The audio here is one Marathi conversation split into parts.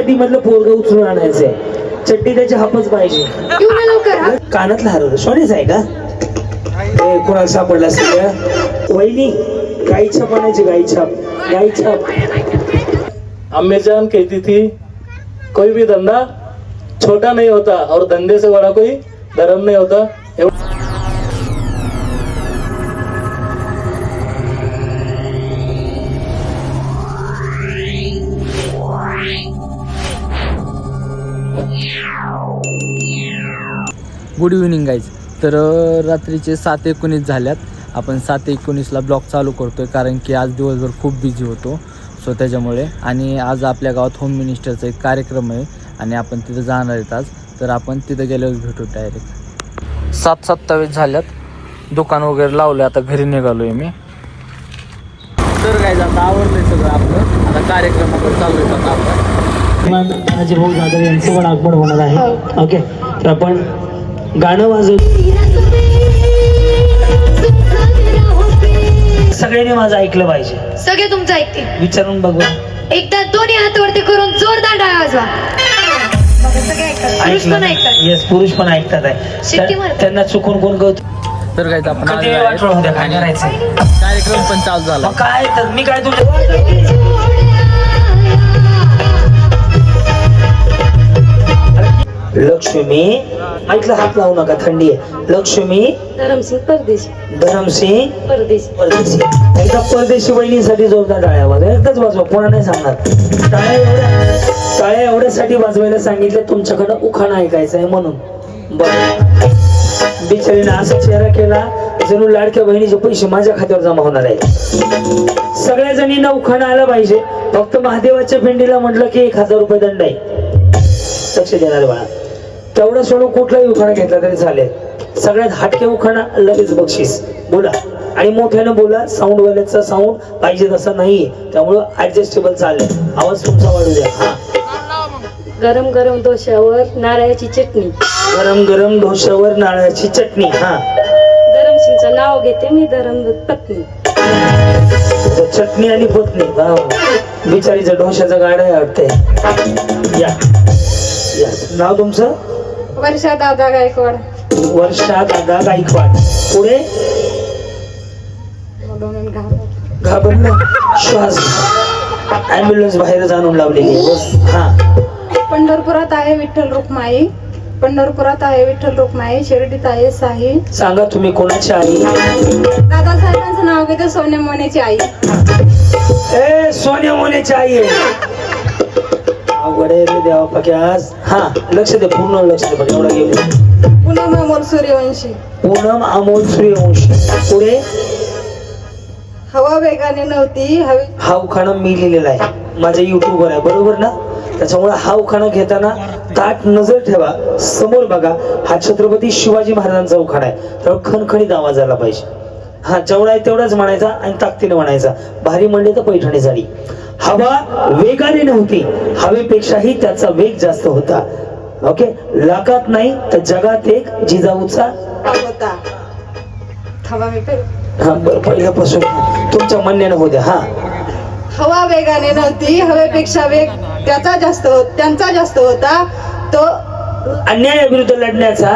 चड्डी मधलं पोरग उचलून आणायचंय. चड्डी त्याची हापच पाहिजे. कानातला हरवलं. सोनीच आहे का? कोणाला सापडला असेल. वहिनी गाई छाप आणायची. गाई छाप. गाई छाप. अम्मेजान कहती थी कोई भी धंधा छोटा नहीं होता और धंधे से बड़ा कोई धर्म नहीं होता. Good evening guys. तर रात्रीचे 7:19 झाल्यात. आपण 7:19ला ब्लॉग चालू करतोय कारण की आज दिवसभर खूप बिझी होतो. सो त्याच्यामुळे आणि आज आपल्या गावात होम मिनिस्टरचा एक कार्यक्रम आहे आणि आपण तिथं जाणार आहेत आज. तर आपण तिथं गेल्यावर भेटू डायरेक्ट. 7:27 झाल्यात. दुकान वगैरे लावलं. आता घरी निघालो आहे मी. तर गाईज आता आवडलंय सगळं आपलं. आता कार्यक्रमाकडे चालू आहे. आता आपण तानाजी भाऊ जाधव यांचं पण आगमन होणार आहे. ओके, तर आपण गाणं वाजवू. सगळ्यांनी माझं ऐकलं पाहिजे. सगळे तुमचं ऐकतील. विचारून बघू. एकदा दोन्ही हात वरती करून जोरदार टाळ्या वाजवा. पुरुष पण ऐकतात. येस, पुरुष पण ऐकतात शिट्टी आहे. मारतात. त्यांना चुकून कोण गवत. तर गाईज आपण कधी वाटलं होतं काय करायचं. कार्यक्रम पण चालू झाला. मग काय तर मी काय तुझ्या लक्ष्मी ऐकलं. हात लावू नका, थंडी आहे. लक्ष्मी धरमसिंग परदेशी. धरमसिंग परदेशी. परदेशी. एकदा परदेशी बहिणीसाठी जोरदार टाळ्या वाजवा. एकदाच वाजवा, कोणा नाही सांगणार. टाळ्या एवढ्यासाठी वाजवायला सांगितलं तुमच्याकडं उखाणा ऐकायचा आहे म्हणून. बरं, बिचारीने असा चेहरा केला जणू लाडक्या बहिणीचे पैसे माझ्या खात्यावर जमा होणार आहेत. सगळ्या जणींना उखाणा आला पाहिजे. फक्त महादेवाच्या पिंडीला म्हटलं की 1000 रुपये दंड आहे. लक्ष देणार बाळा. तेवढं सोडून कुठलाही उखाणा घेतला तरी चालेल. सगळ्यात हटके उखाणा लगेच बक्षीस. बोला आणि मोठ्यानं बोला. साऊंड वाल्याचा साऊंड पाहिजे तसा नाही, त्यामुळं ऍडजस्टेबल चालेल. आवाज तुमचा वाढू द्या. हा. गरम गरम डोश्यावर नारळाची चटणी. गरम गरम डोश्यावर नारळाची चटणी. हा. धरमसिंगचं नाव घेते मी. धरम पत्नी. चटणी आणि पत्नी. बिचारीचं डोश्याचं गाड आहे वाटतंय. या नाव तुमचं? वर्षा दादा गायकवाड. वर्षा दादा गायकवाड. पुढे घाबरलं. श्वास ऍम्ब्युलन्स बाहेर जाणून लावलेली. हा. पंढरपुरात आहे विठ्ठल रुक्माई. पंढरपुरात आहे विठ्ठल रुक्माई. शिर्डीत आहे साई. सांगा तुम्ही कोणाची आई? दादासाहेबांचं नाव घेते. सोन्या मोन्याची आई. ए सोन्या मोन्याची आई आहे. अवघड आहे रे देवा पक्या आज. हा, लक्ष दे, पूर्ण लक्ष दे. पण एवढा गेलो. पूनम अमोल सूर्यवंशी. पूनम अमोल सूर्यवंशी. पुढे हवा वेगाने नव्हती हवी. हा उखाणा मी लिहिलेला आहे. माझ्या युट्यूबवर आहे, बरोबर ना? त्याच्यामुळे हा उखाणा घेताना ताट नजर ठेवा, समोर बघा. हा छत्रपती शिवाजी महाराजांचा उखाणा आहे. तर खणखणीत आवाज आला पाहिजे. हा, जेवढा आहे तेवढाच म्हणायचा आणि ताकदीने म्हणायचा. भारी म्हणले तर पैठणी झाली. हवा वेगाने नव्हती, हवेपेक्षाही त्याचा वेग जास्त होता. ओके, लाखात नाही तर जगात एक जिजाऊचा होता. हा, बरं, पहिल्यापासून तुमच्या म्हणण्यानं होऊ द्या. हा. हवा वेगाने नव्हती, हवेपेक्षा वेग त्यांचा जास्त होता. तो अन्यायाविरुद्ध लढण्याचा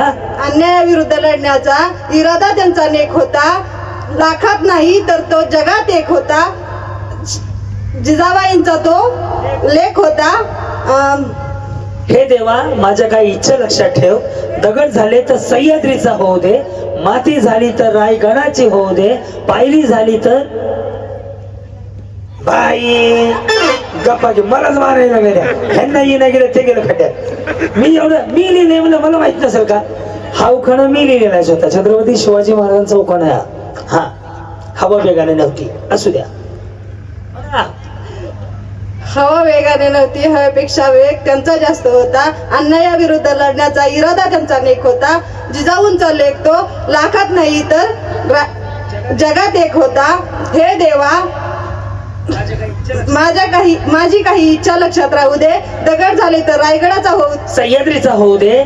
इरादा त्यांचा नेक होता. लाखात नाही तर तो जगात एक होता. जिजाबाईंचा तो लेख होता. हे देवा, माझ्या काही इच्छा लक्षात ठेव. दगड झाले तर सह्याद्रीचा होऊ दे, माती झाली तर रायगडाची होऊ दे, पायरी झाली तर बाई गप्पा घे. मलाच मारायला गेल्या. ह्यांना येणं गेलं ते गेलं खड्ड्यात. मी लिहिले मला माहित नसेल का? हा उखाणा मी लिहिलेला आहे स्वतः. छत्रपती शिवाजी महाराजांचा उखाणा आहे हा. हवा वेगाने नव्हती. असू द्या. हवा वेगाने नव्हती, हवेपेक्षा वेग त्यांचा जास्त होता. अन्यायाविरुद्ध लढण्याचा इरादा त्यांचा नेक होता. जिजाऊंचा लेख तो लाखात नाही तर जगात एक होता. हे देवा, माझी काही इच्छा लक्षात राहू दे. दगड झाले तर रायगडाचा होऊ, सह्याद्रीचा होऊ दे,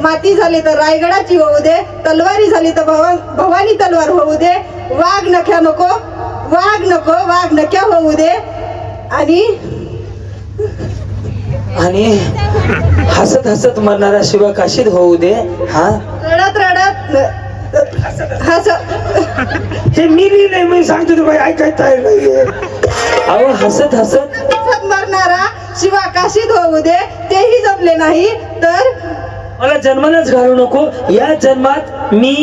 माती झाली तर रायगडाची होऊ दे, तलवारी झाली तर भवानी तलवार होऊ दे. वाघ नख्या होऊ दे. आणि आणि हसत हसत मरणारा शिवा काशीत होऊ दे. हा रडत रडत हस हे मी लिहिलंय, मी सांगतो तुम्हाला ऐकायचं आहे. अहो हसत हसत हसत मरणारा शिवा काशीत होऊ दे, तेही जमले नाही तर मला जन्मालाच घालू नको. या जन्मात मी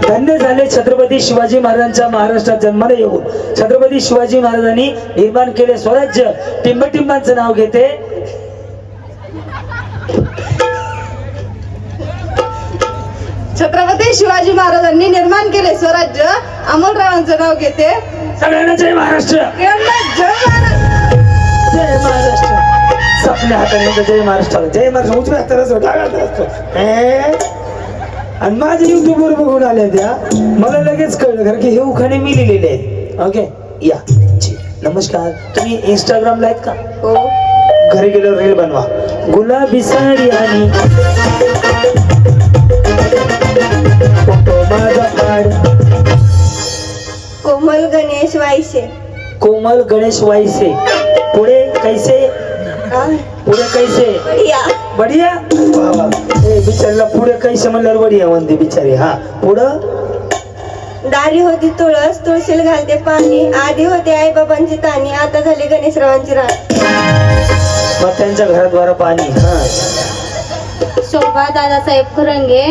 धन्य झाले छत्रपती शिवाजी महाराजांच्या महाराष्ट्रात जन्माला येऊन. छत्रपती शिवाजी महाराजांनी निर्माण केले स्वराज्य. टिंबटिंबांचं नाव घेते. छत्रपती शिवाजी महाराजांनी निर्माण केले स्वराज्य. अमोलरावांचं नाव घेते. सगळ्यांना जय महाराष्ट्र. जय महाराज. जय महाराष्ट्र. सपने हाताने जय महाराष्ट्र. जय महाराष्ट्र उजव्या हाताला डाव्या असतो. आणि माझ्या युट्यूबवर बघून आल्या त्या, मला लगेच कळलं कारण की हे उखाणे मी लिहिलेले आहेत. ओके या जी नमस्कार. तुम्ही इंस्टाग्रामला आहेत का? हो. घरी गेल्यावर रील बनवा. गुलाबी साडी आणि फोटो माझा पाड. कोमल गणेश वायसे. कोमल गणेश वायसे. पुढे कैसे? पुढे कैसे? बढिया. ए बिचारीला पुढे कैसे म्हणल्यावर बढिया म्हणते बिचारी. हा पुढं. दारी होती तुळस, तुळशीला घालते पाणी. आधी होते आई बाबांची ताणी, आता झाली गणेशरावांची राणी. मग त्यांच्या घरात बरं पाणी. हा शोभा दादासाहेब खुरंगे.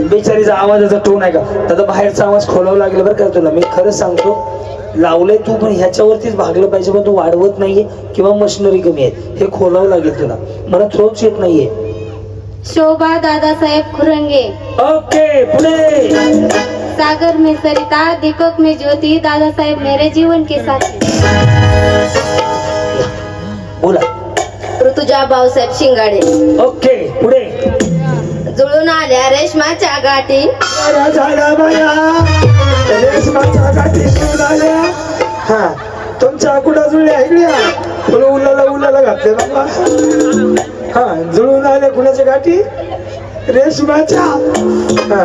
बिचारीचा आवाजाचा टोन आहे का? आता बाहेरचा आवाज खोलावा लागला बरं का तुला. मी खरंच सांगतो लावलंय तू, पण ह्याच्यावरतीच भागलं पाहिजे. पण तू वाढवत नाहीये किंवा मशिनरी कमी आहे. हे खोलावं लागेल तुला. मला थ्रोच येत नाहीये. शोभा दादासाहेब खुरंगे. ओके पुढे. सागर में सरिता, दीपक में ज्योति, दादासाहेब मेरे जीवन के साथी. बोला. ऋतुजा भाऊसाहेब शिंगाडे. ओके पुढे. जुळून आल्या रेशमाच्या गाठी. हा तुमच्या कुठं जुळल्या इकड्या फुलं उलाला घातले बाबा. हा जुळून आल्या कुणाच्या गाठी? रेशमाच्या. हा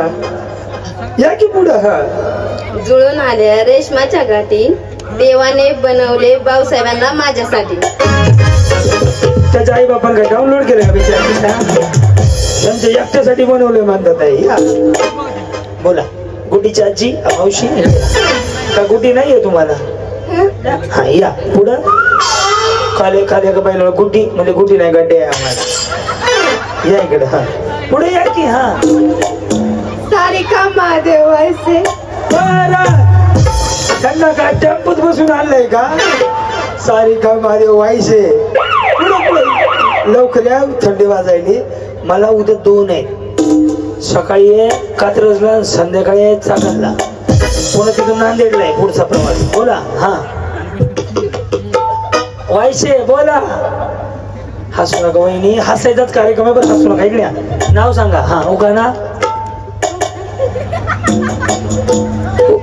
या की पुढं. हा जुळून आल्या रेशमाच्या गाठी, देवाने बनवले भाऊसाहेबांना माझ्यासाठी. त्याच्या आई बापान काय डाउनलोड केलं का बिचारा? त्यांच्या एकट्यासाठी बनवले मानतात आहे. या बोला. गुड्डीची आजी मावशी का गुड्डी नाहीये तुम्हाला? हा या पुढं. काले काले का पाहिलं गुड्डी म्हणजे गुड्डी नाही गड्डे आहे आम्हाला. या इकडे. हा पुढे या की. हा सारिका महादेव वायसे. त्यांना काय टेम्पोत बसून आणलंय का? सारिका महादेव वायसे. लवकर या, थंडी वाजायली. मला उद्या 2 आहेत. सकाळी आहे कात्रजला, संध्याकाळी आहे चाकणला. पुन्हा तिथून नांदेडला आहे पुढचा प्रवास. बोला. हा वायसे बोला. हसू नका वहिनी, हसायचाच कार्यक्रम आहे बरं. हसू नका. इकडे नाव सांगा. हा उगाना.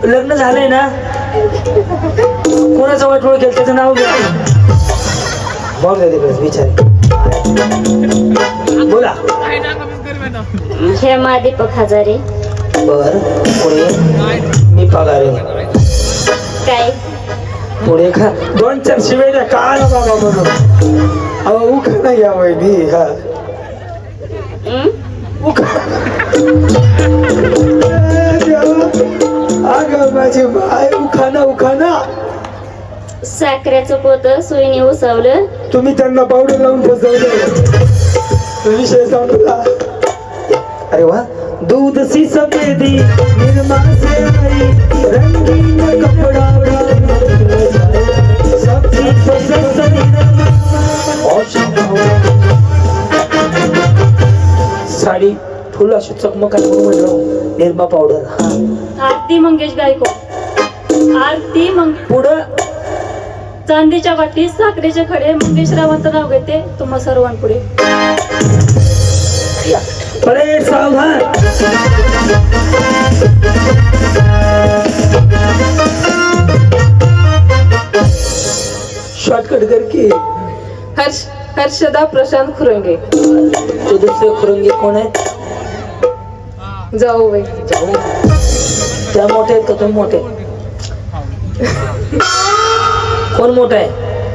लग्न झालंय ना? कोणाचं वाटोळ केलं त्याचं नाव घ्या. बघ विचार. बोला. हेमा दीपक हजारे. बर पुढे. मी पगार काय पुढे खा. 2-4 शिवाय काळ बाबा म्हणून. अहो उखाणा या वहिनी. हा अगं माझी बाय. उखाणा. साखरेचं पोत सुईने उसवलं. तुम्ही त्यांना पावडर लावून फसवलं. विषय सांगला. अरे वा. दूध सी सफेदी निरमा से आई, रंगीन कपड़ा सबकी पसंद साडी फुल अशी चकमक म्हणलं. निरमा पावडर. हा आरती मंगेश गायकवाड. आरती पुढं. चांदीच्या वाटी, साखरेचे खडे, मंगेशरावांचं नाव घेते तुम्हा सर्वांपुढे. परेड सावधान. शॉर्टकट कर की. हर्षदा प्रशांत खुरंगे. तो दुसरे खुरंगे कोण आहेत? जाऊ बाई. त्या मोठ्या आहेत का तुम्ही मोठे? कोण मोठा आहे?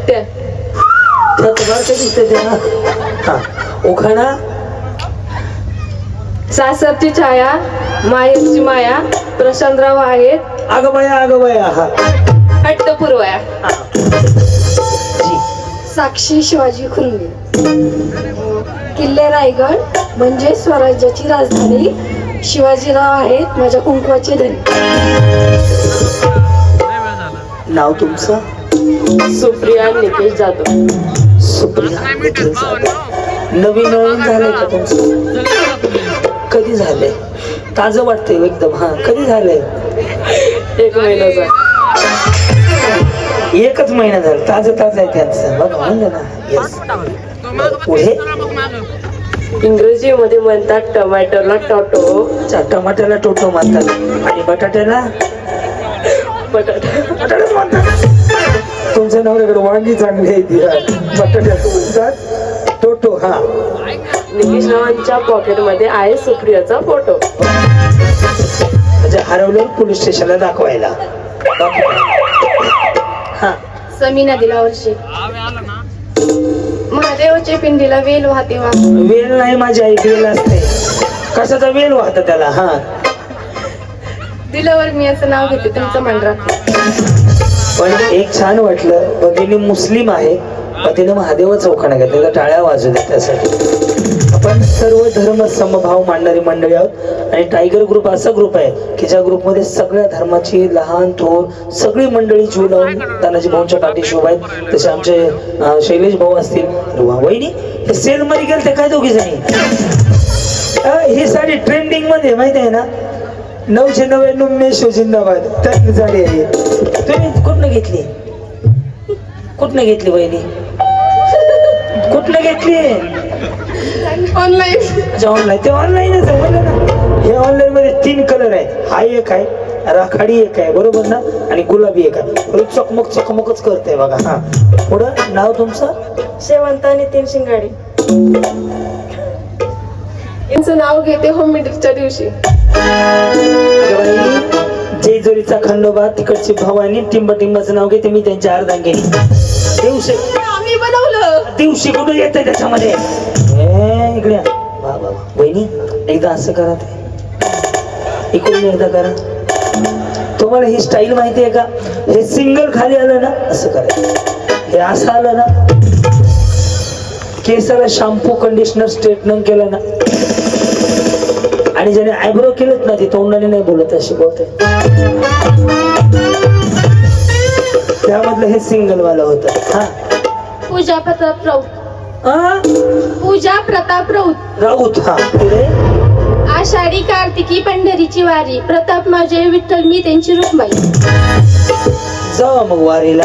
त्या त्या बारक्या दिसते त्या. हा उखाणा. सासरची छाया माहेरची माया प्रशांतराव आहेत अगं बया. हा हट्ट पुरवाया. जी. साक्षी शिवाजी खुर्मी. किल्ले रायगड म्हणजे स्वराज्याची राजधानी. शिवाजीराव आहेत माझ्या कुंकवाचे धनी. नाव तुमचं? सुप्रिया निकेश जाधव. सुप्रिया निखिल जाधव. नवीन झालंय का तुमचं? कधी झालंय? ताजं वाटतंय एकदम. हा कधी झालंय? 1 महिन्याचा. एकच महिना झाला. ताजं आहे त्यांचं. बघा म्हणलं ना. येस. पुढे. इंग्रजीमध्ये म्हणतात टोमॅटोला टोटो. अच्छा, टमाट्याला टोटो म्हणतात आणि बटाट्याला बटाटाच म्हणतात. तुमच्या नवऱ्याकडे वांगी चांगली आहे ती. बटाट्याला म्हणतात टोटो. हा निकेशरावांच्या पॉकेटमध्ये आहे सुप्रियाचा फोटो. म्हणजे हरवलं पोलीस स्टेशनला दाखवायला. हा समीना दिलावर्षी. महादेवाच्या पिंडीला वेल वाहते वा. वेल नाही माझी आई, वेल असते. कशाचा वेल वाहत त्याला? हा दिलावर मी याचं नाव घेते तुमचं मन राखते. पण एक छान वाटलं. भगिनी मुस्लिम आहे पण तिने महादेव चौकाना घेतलेला. टाळ्या वाजू दे त्यासाठी. आपण सर्व धर्म समभाव मांडणारी मंडळी आहोत आणि टायगर ग्रुप असा ग्रुप आहे की ज्या ग्रुपमध्ये सगळ्या धर्माची लहान थोर सगळी मंडळी जीव लावून तानाजी भाऊंच्या पाठीशी उभा आहेत. तसे आमचे शैलेश भाऊ असतील. वहिनी हे सेल मध्ये गेल ते काय दोघी जणी. ही साडी ट्रेंडिंग मध्ये माहिती आहे ना. 999 मेशो जिंदाबाद त्यातली साडी आहे. तुम्ही कुठनं घेतली? कुठनं घेतली वहिनी? कुठनं घेतली? ऑनलाईन. अच्छा ऑनलाईन. ते ऑनलाईनच आहे म्हणलं ना. हे ऑनलाईन मध्ये 3 कलर आहे. हा एक आहे, राखाडी एक आहे बरोबर ना, आणि गुलाबी एक आहे. चकमकच करते बघा. हा पुढं. नाव तुमचं? शेवंता नितीन शिंगाडे. यांचं नाव घेते होम मिनिटच्या दिवशी. जेजुरीचा खंडोबा, तिकडची भवानी, टिंबाचं नाव घेते मी त्यांच्या अर्धांगिनी. दिवशी आम्ही बनवलं. दिवशी कुठं येतंय त्याच्यामध्ये? इकडे वा वा. वहिनी एकदा असं करा. ते इकडून एकदा करा. तुम्हाला ही स्टाईल माहिती आहे का? हे सिंगल खाली आलं ना असं करायचं. हे असं आलं ना, केसाला शॅम्पू कंडिशनर स्ट्रेटनिंग केलं ना, आणि ज्याने आयब्रो केलेत ना ते तोंडाने नाही बोलत अशी बोलते. त्यामधलं हे सिंगल वाला होत. हा पूजा प्रताप राऊत. पूजा प्रताप राऊत. राऊत. हा पुढे. आषाढी कार्तिकी पंढरीची वारी. प्रताप माझे विठ्ठल मी त्यांची रुक्माई. जाऊ मग वारीला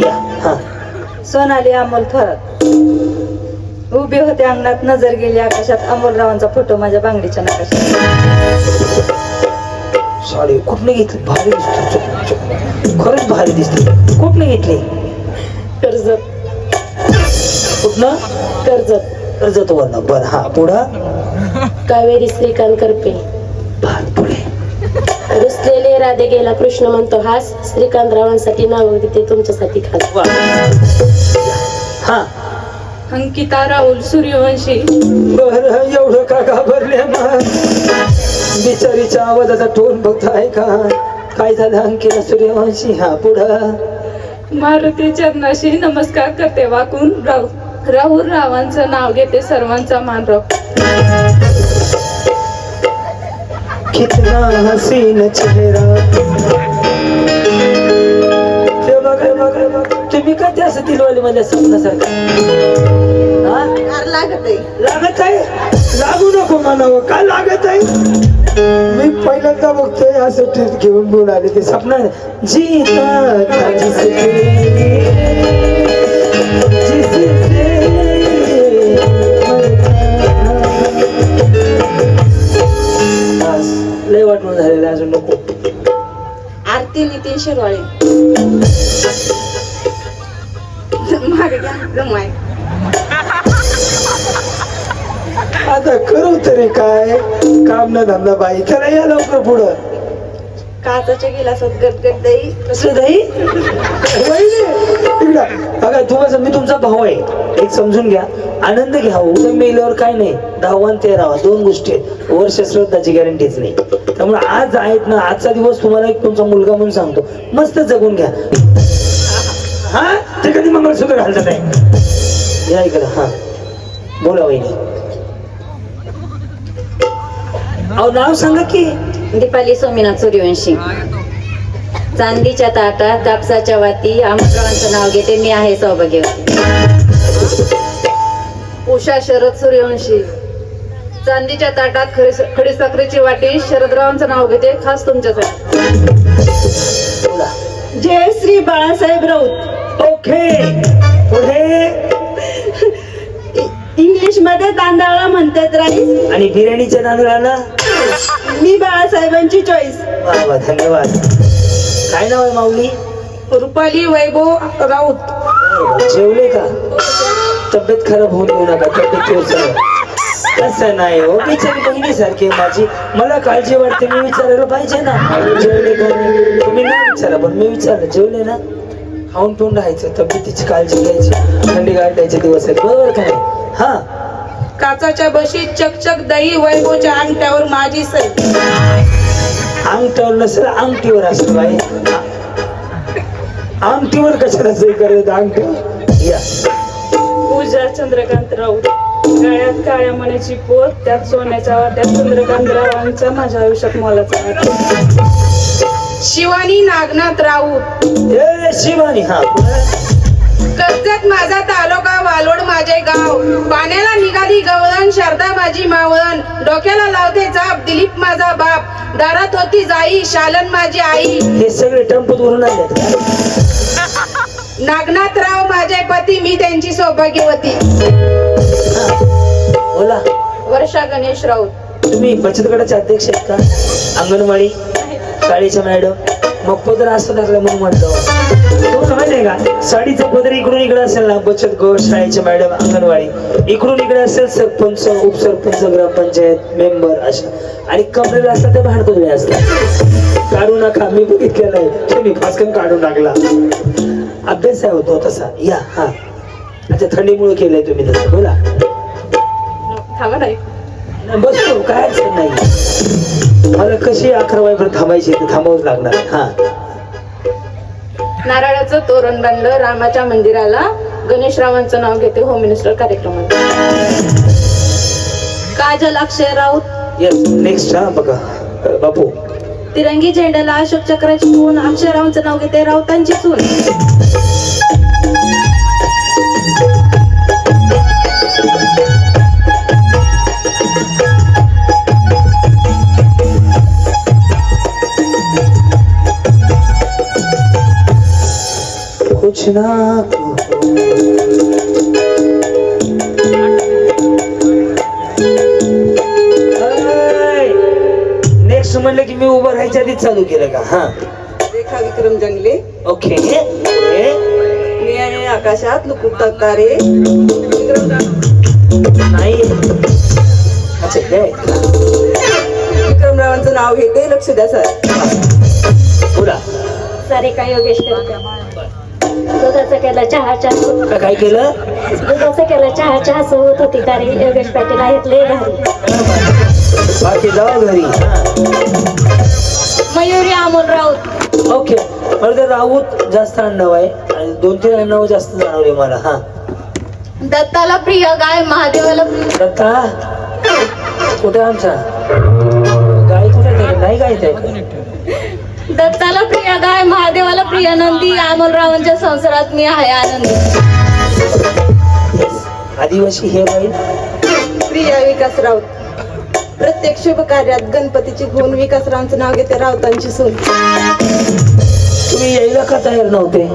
या. हा सोनाली अमोल थोरात. उभे होते अंगणात नजर गेली आकाशात. अमोलरावांचा फोटो माझ्या बांगडीच्या नकाशात. साडी कुठनं घेतली? भारी दिसते. खरंच भारी दिसते. कुठनं घेतली? कर्जत. कुठनं? कर्जत वरनं. बरं. हा पुढं. कावेरी श्रीकांत करपे. पुढे. रुसलेले राधे गेला कृष्ण म्हणतो हास. श्रीकांतरावांसाठी नाव घेते तुमच्यासाठी खास. वा. हा अंकिता राहुल सूर्यवंशी. बरं एवढं का घाबरले मग? बिचारीच्या आवाजाचा टोन बघता आहे का? काय झालं अंकिता सूर्यवंशी? हा पुढं. मारुती चरणाशी नमस्कार करते वाकून. राहुल रावांचं नाव घेते सर्वांचा मान राव. कितना हसीन चेहरा. तुम्ही काय ते असं दिलवाली माझ्या स्वप्नासारखं? लागत आहे? लागू नको म्हणावं. काय लागत आहे? मी पहिल्यांदा बघतोय असं ट्रीट घेऊन बोल आले ते सपना. लय वाटून झालेलं अजून नको. आरती नितीन शिरवाळे. आता करू तरी काय? काम न धंदा बाई. चला या लवकर पुढं. काचाच्या गिलासात गटगट दही. कसं दही वहिनी, इकडं बघा तुम्हाला, मी तुमचा भाऊ आहे, एक समजून घ्या, आनंद घ्या. उद्या मेल्यावर काय नाही, 10 आणि 13 दोन गोष्टी आहेत, वर्ष श्रद्धाची गॅरंटीच नाही. त्यामुळे आज आहेत ना, आजचा दिवस तुम्हाला एक तुमचा मुलगा म्हणून सांगतो, मस्त जगून घ्या. हा ते कधी मंगळसूत्र घालतात आहे. या इकडं. हा बोला वहिनी. अहो नाव सांगा की. दीपाली सोमीनाथ सूर्यवंशी. चांदीच्या ताटात कापसाच्या वाती आमंत्रणाचं नाव घेते, मी आहे सौभाग्यवती. उषा शरद सूर्यवंशी. चांदीच्या ताटात खडीसाखरेची वाटी शरदरावांचं नाव घेते, खास तुमच्यासाठी. बोला. जयश्री बाळासाहेब राऊत. ओके पुढे. इंग्लिश मध्ये तांदळाला म्हणतात राईस, आणि बिर्याणीच्या तांदळाला मी बाळासाहेबांची चॉईस. वा वा, धन्यवाद. काय नाव आहे माऊली? रुपाली वैभव राऊत. जेवले का? तब्येत खराब होऊन देऊ नका, तब्येत व्यवस्थित. तसं नाही हो, बिचारी बहिणीसारखी माझी, मला काळजी वाटते, मी विचारायला पाहिजे ना. जेवले का नाही? तुम्ही नाही विचारा, पण मी विचारलं जेवले ना. खाऊन पिऊन राहायचं, तब्येतीची काळजी घ्यायची, थंडी गाठायचे दिवस आहेत, बरोबर का नाही? हा. काचाच्या बशीत चकचक दही, वैभवच्या अंगठ्यावर माझी सई. अंगठ्यावर नसेल, अंगठीवर असेल बाई. अंगठीवर कशाला सही करत? अंगठीवर. या. पूजा चंद्रकांत राऊत. गळ्यात काळ्या मण्याची पोत, त्यात सोन्याच्या वाट्यात चंद्रकांत रावांचा माझ्या आयुष्यात मोलाचा वाटा. शिवानी नागनाथ राऊत. ए शिवानी. हा. कर्जत माझा तालुका, वालोड माझे गाव. पाण्याला निघाली गवळण, शारदा माझी मावळण. डोक्याला लावते चाप, दिलीप माझा बाप. दारात होती जाई, शालन माझी आई. हे सगळे टंपूत वरून आले. नागनाथराव माझे पती, मी त्यांची सौभाग्यवती. बोला. वर्षा गणेश राऊत. तुम्ही बचत गटाचे अध्यक्ष आहेत का? अंगणवाडी शाळेच्या मॅडम. मग पदर असं लागलं म्हणून म्हटलं. तुम्हाला माहिती आहे का, साडीचं पदर इकडून इकडे असेल ना, बचत गट, शाळेच्या मॅडम, अंगणवाडी इकडून इकडे असेल, सरपंच, उपसरपंच, ग्रामपंचायत मेंबर अशा, आणि कमरेला असतात ते भांडकुदळे असतात. काढू नका, मी बघितलेलं आहे, तुम्ही फासकन काढून टाकला. अभ्यास आहे होतो तसा. या. हा. अच्छा, थंडीमुळे केलंय तुम्ही तसं. बोला. थांबा नाही. बसतो, काय अडचण नाही. मला कशी 11 वाजेपर्यंत थांबायची, ते थांबावंच लागणार. हा. नारळाचं तोरण बांधलं रामाच्या मंदिराला, गणेशरावांचं नाव घेते होम मिनिस्टर कार्यक्रमात. काजल अक्षय राऊत. येस. नेक्स्ट. हा बघा बापू. तिरंगी झेंड्याला अशोक चक्राची खून, अक्षयरावांचं नाव घेते, राऊतांची सून. कुछ ना नेक्स्ट म्हणलं की मी उभं राहायच्या आधीच चालू केलं का? हा. रेखा विक्रम जंगले. ओके. मी आहे आकाशात लुकुटतात तारे. नाही. अच्छा, काय? विक्रमरावांचं नाव घेते, लक्ष द्या सर. बोला. सारिका योगेश दुधाचा केला चहा चहा काय केलं? दुधाचा केला चहा चहा सोबत होती तारी. योगेश पाटील आहेत लय भारी. बाकी जावा घरी. मयुरी अमोल राऊत. ओके. मला ते राऊत जास्त आडनाव आहे, आणि 2-3 आडनाव जास्त जाणवले मला. हा. दत्ताला प्रिय गाय, महादेवाला दत्ता कुठे आमचा गाय कुठे गेली? नाही गाय ते. दत्ताला प्रिय गाय, महादेवाला प्रिय नंदी. अमोलरावांच्या संसारात मी आहे आनंदी. आदिवासी हे बाई. प्रिया विकास राऊत. प्रत्येक शुभ कार्यात गणपतीची खून, विकासरावांचं नाव घेते, राऊतांची सून. तुम्ही यायला का तयार नव्हते?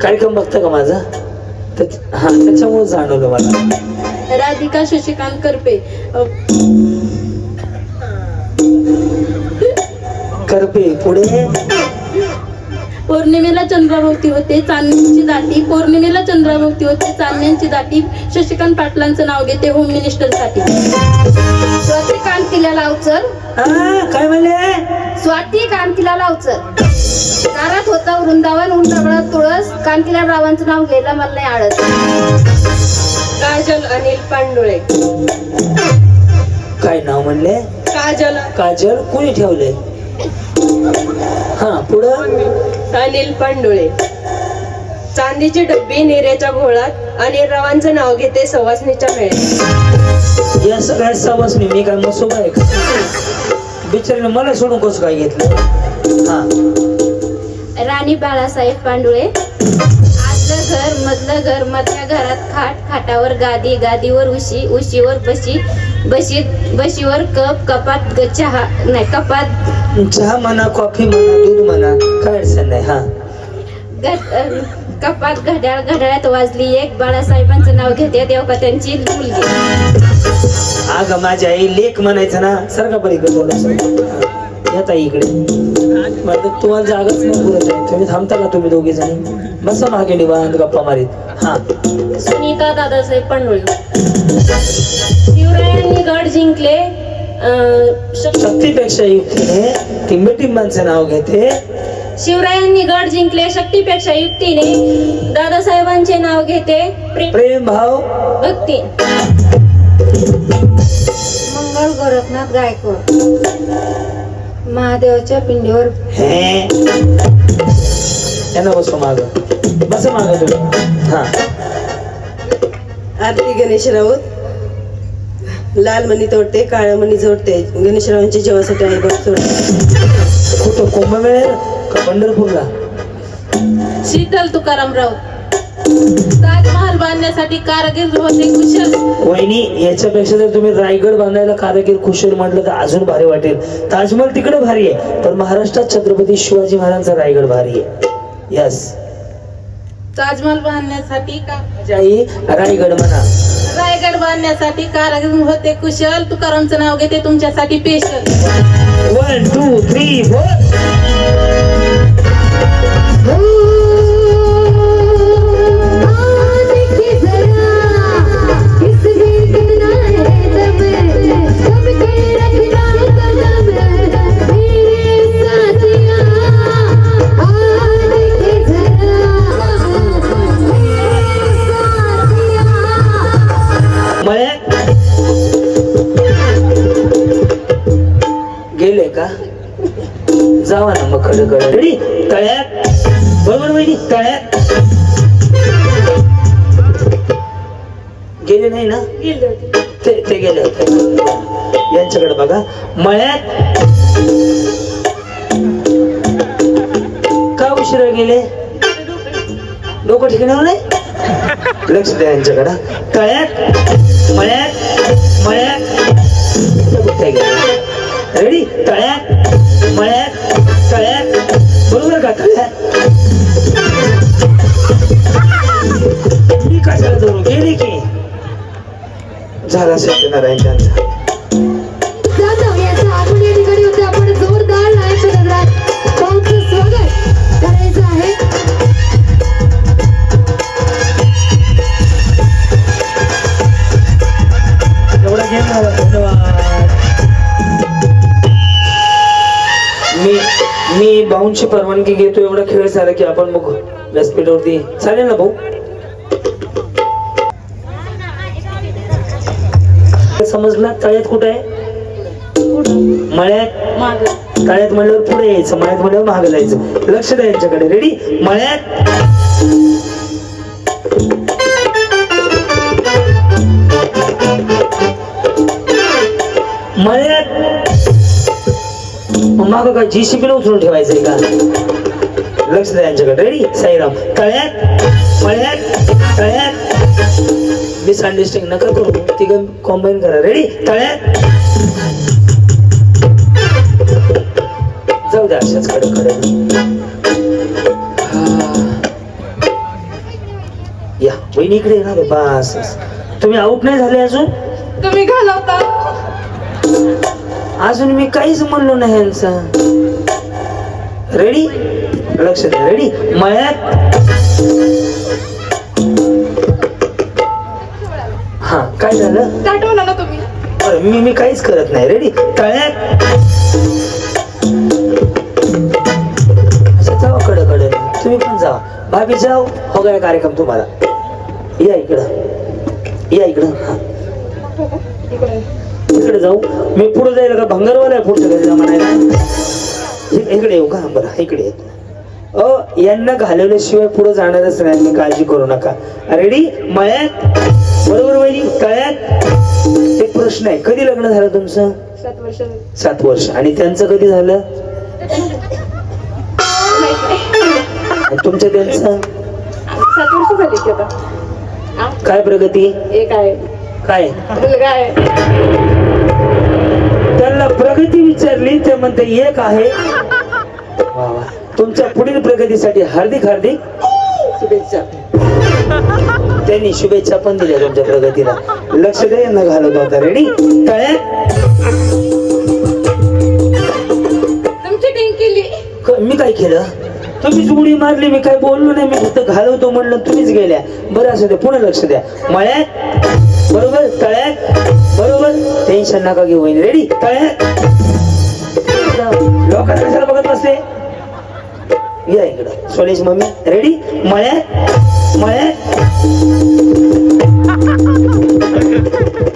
कार्यक्रम बघता का माझा? हा, त्याच्यामुळे जाणवलं मला. राधिका शशिकांत करपे. करपे. पुढे. पौर्णिमेला चंद्राभोवती होते चांदण्यांची दाटी, पौर्णिमेला चंद्राभोवती होते चांदण्यांची दाटी. शशिकांत पाटलांचं नाव घेते होम मिनिस्टरसाठी. स्वाती कांतीला लावचर, काय म्हणले? स्वाती कांतीला लावचर. दारात होता वृंदावन, उंटाबळात तुळस, कांतीला रावांचं नाव घ्यायला मला नाही आळस. काजल अनिल पांडुळे. काय नाव म्हणले? काजल काजल. कोणी ठेवले? हा, पुढं. अनिल पांडुळे. चांदीची डब्बी नेऱ्याच्या घोळात, अनिल रावांचं नाव घेते सवासणीच्या मेळ्यात. या सगळ्या सवासनी मी काय मसोबा आहे का? बिचारीने मला सोडून कसं काय घेतलं? हा, राणी बाळासाहेब पांडुळे. आतलं घर, मधलं घर, मधल्या घरात खाट, खाटावर गादी, गादीवर उशी, उशीवर बशी, बशीवर कप, कपात चहा नाही कपात चहा म्हणा, कॉफी म्हणा, दूध म्हणा, काय अडचण नाही. हा, कपात घड्याळ, घड्याळात वाजली एक. बाळासाहेबांचं नाव घेते देवका त्यांची मुलगी. अगं माझ्या आई लेख म्हणायचं ना, सारखा पलीकडे बोलायचं. येता इकडे. मला तुम्हाला जागाच नाही बोलत आहे. तुम्ही थांबता का? तुम्ही दोघे जण बसा मागे निवांत गप्पा मारीत. हा, सुनीता दादासाहेब पांडुळे. शिवरायांनी गड जिंकले शक्तीपेक्षा युक्तीने टिंबटिंबांचं नाव घेते. शिवरायांनी गड जिंकले शक्तीपेक्षा युक्तीने. दादासाहेबांचे नाव घेते प्रेम भाव भक्ती. मंगळ गोरखनाथ गायकवाड. महादेवाच्या पिंडीवर हे यांना बसो माग. बस माग तुम्ही. हा, आरती गणेश राऊत. लाल मणी तोडते, काळ्या मणी जोडते. गणेशरावांची जेवासाठी आई बघ कुठं कुंभमेळ का पंढरपूरला? शीतल तुकाराम राऊत. ताजमहाल बांधण्यासाठी कारागीर होते कुशल. वहिनी, याच्यापेक्षा जर तुम्ही रायगड बांधायला कारागीर कुशल म्हटलं तर अजून भारी वाटेल. ताजमहल तिकडे भारी आहे, पण महाराष्ट्रात छत्रपती शिवाजी महाराजांचा रायगड भारी आहे. यस, ताजमहाल बांधण्यासाठी आई रायगड म्हणा. रायगड बांधण्यासाठी कारागीर होते कुशल. तुकारामचं नाव घेते तुमच्यासाठी स्पेशल. 1 2 3 4. गेले का? जावा ना मग कडे कडे. रेडी? तळ्यात. बरोबर वहिनी, तळ्यात. गेले नाही ना? गेले होते. ते गेले होते. यांच्याकडे बघा. मळ्यात. का उशिरा गेले? डोकं ठिकाणावर नाही? लक्ष द्या यांच्याकडे. तळ्यात, मळ्यात, मळ्यात. कुठे गेले? रेडी? तळ्यात, मळ्यात, तळ्यात. बरोबर का? तळ्यात. मी कशाला धरू? गेले की झाला सत्यनारायण त्यांचा. आपण या ठिकाणी होते. आपण जोरदार स्वागत करायचं आहे. एवढा गेम झाला. धन्यवाद. मी भाऊंची परवानगी घेतो. एवढा खेळ झाला की आपण मग व्यासपीठावरती चालेल ना भाऊ? समजला? तळ्यात कुठे आहे? मळ्यात. माग. तळ्यात म्हणल्यावर पुढे यायचं, मळ्यात म्हणल्यावर मागे जायचं. लक्ष द्या यांच्याकडे. रेडी? मळ्यात. मळ्यात. माग काय जीसीबी उचलून ठेवायचंय का? लक्ष द्या यांच्याकडे. रेडी? साईराम. तळ्यात, मळ्यात, तळ्यात. मिसअंडरस्टँडिंग नका करू. तिघं कॉम्बाईन करा. रेडी? तळ्यात. जाऊ द्या अशाच कडे कडे. या वहिनी इकडे येणार. बस, तुम्ही आउट नाही झाले अजून? तुम्ही घालवता. अजून मी काहीच म्हणलो नाही यांचं. रेडी? लक्ष द्या. रेडी? मळ्यात. हा, काय झालं? दाटवलं ना तुम्ही. बरं, मी काहीच करत नाही. रेडी? तळ्यात. जावा कडे तुम्ही पण जावा. भाभी जाओ, हो गया कार्यक्रम तुम्हाला. या इकडं, या इकडं. हा, इकडे जाऊ. मी पुढे जाईल का? भंगारवाला आहे पुढच्या घरी म्हणायला. इकडे येऊ का? बरं, इकडे येत. यांना घालवल्याशिवाय पुढे जाणारच नाही मी, काळजी करू नका. रेडी? मळ्यात. बरोबर वहिनी? तळ्यात. एक प्रश्न आहे, कधी लग्न झालं तुमचं? 7 वर्ष. 7 वर्ष. आणि त्यांचं कधी झालं? आणि तुमचं त्यांचं? 7 वर्ष झाली की आता. काय प्रगती? एक आहे, काय? मुलगा आहे. त्यांना प्रगती विचारली ते म्हणते एक आहे. वा वा. तुमच्या पुढील प्रगतीसाठी हार्दिक हार्दिक शुभेच्छा. त्यांनी शुभेच्छा पण दिल्या तुमच्या प्रगतीला. लक्ष द्या, यांना घालवतो आता. रेडी? तळ्यात. तुमची टीम केली. मी काय केलं? तुम्हीच उडी मारली, मी काय बोललो नाही. मी फक्त घालवतो म्हणलं, तुम्हीच गेल्या. बरं असं द्या, पुन्हा लक्ष द्या. मळ्यात. बरोबर? तळ्यात. बरोबर? टेन्शन नका घेऊ. रेडी? तळ्यात. लोकांना कशाला बघत बसले? या इकडं. सोनेश मम्मी. रेडी? मळ्यात. मळ्यात.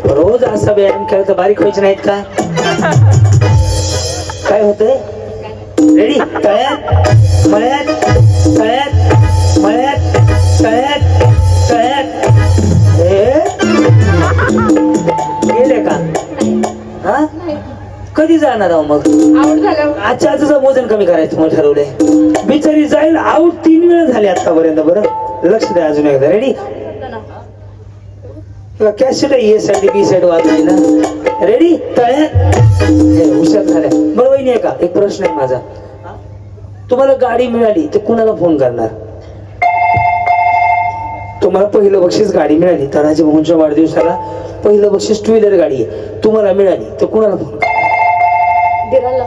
रोज असा व्यायाम केला तर बारीक व्हायचे नाहीत का? काय होतंय? रेडी? तळ्यात. मळ्यात. तळ्यात. मळ्यात. तळ्यात. तळ्यात. गेले का? हा, कधी जाणार आहो मग? आउट झालं. आजच्या आजचं वजन कमी करायचं मग ठरवलंय. बिचारी जाईल आऊट 3 वेळा झाले आतापर्यंत. बरं, लक्ष द्या अजून एकदा. Ready? Cassette A side B side वाजवाय ना. रेडी? तळ्यात. हुशार झाल्या. बरं वहिनी, आहे का एक प्रश्न आहे माझा. तुम्हाला गाडी मिळाली तर कुणाला फोन करणार? तुम्हाला पहिलं बक्षीस गाडी मिळाली, तानाजी भाऊंच्या वाढदिवसाला पहिलं बक्षीस 2 व्हीलर गाडी आहे, तुम्हाला मिळाली तर कुणाला फोन करणार? दिराला.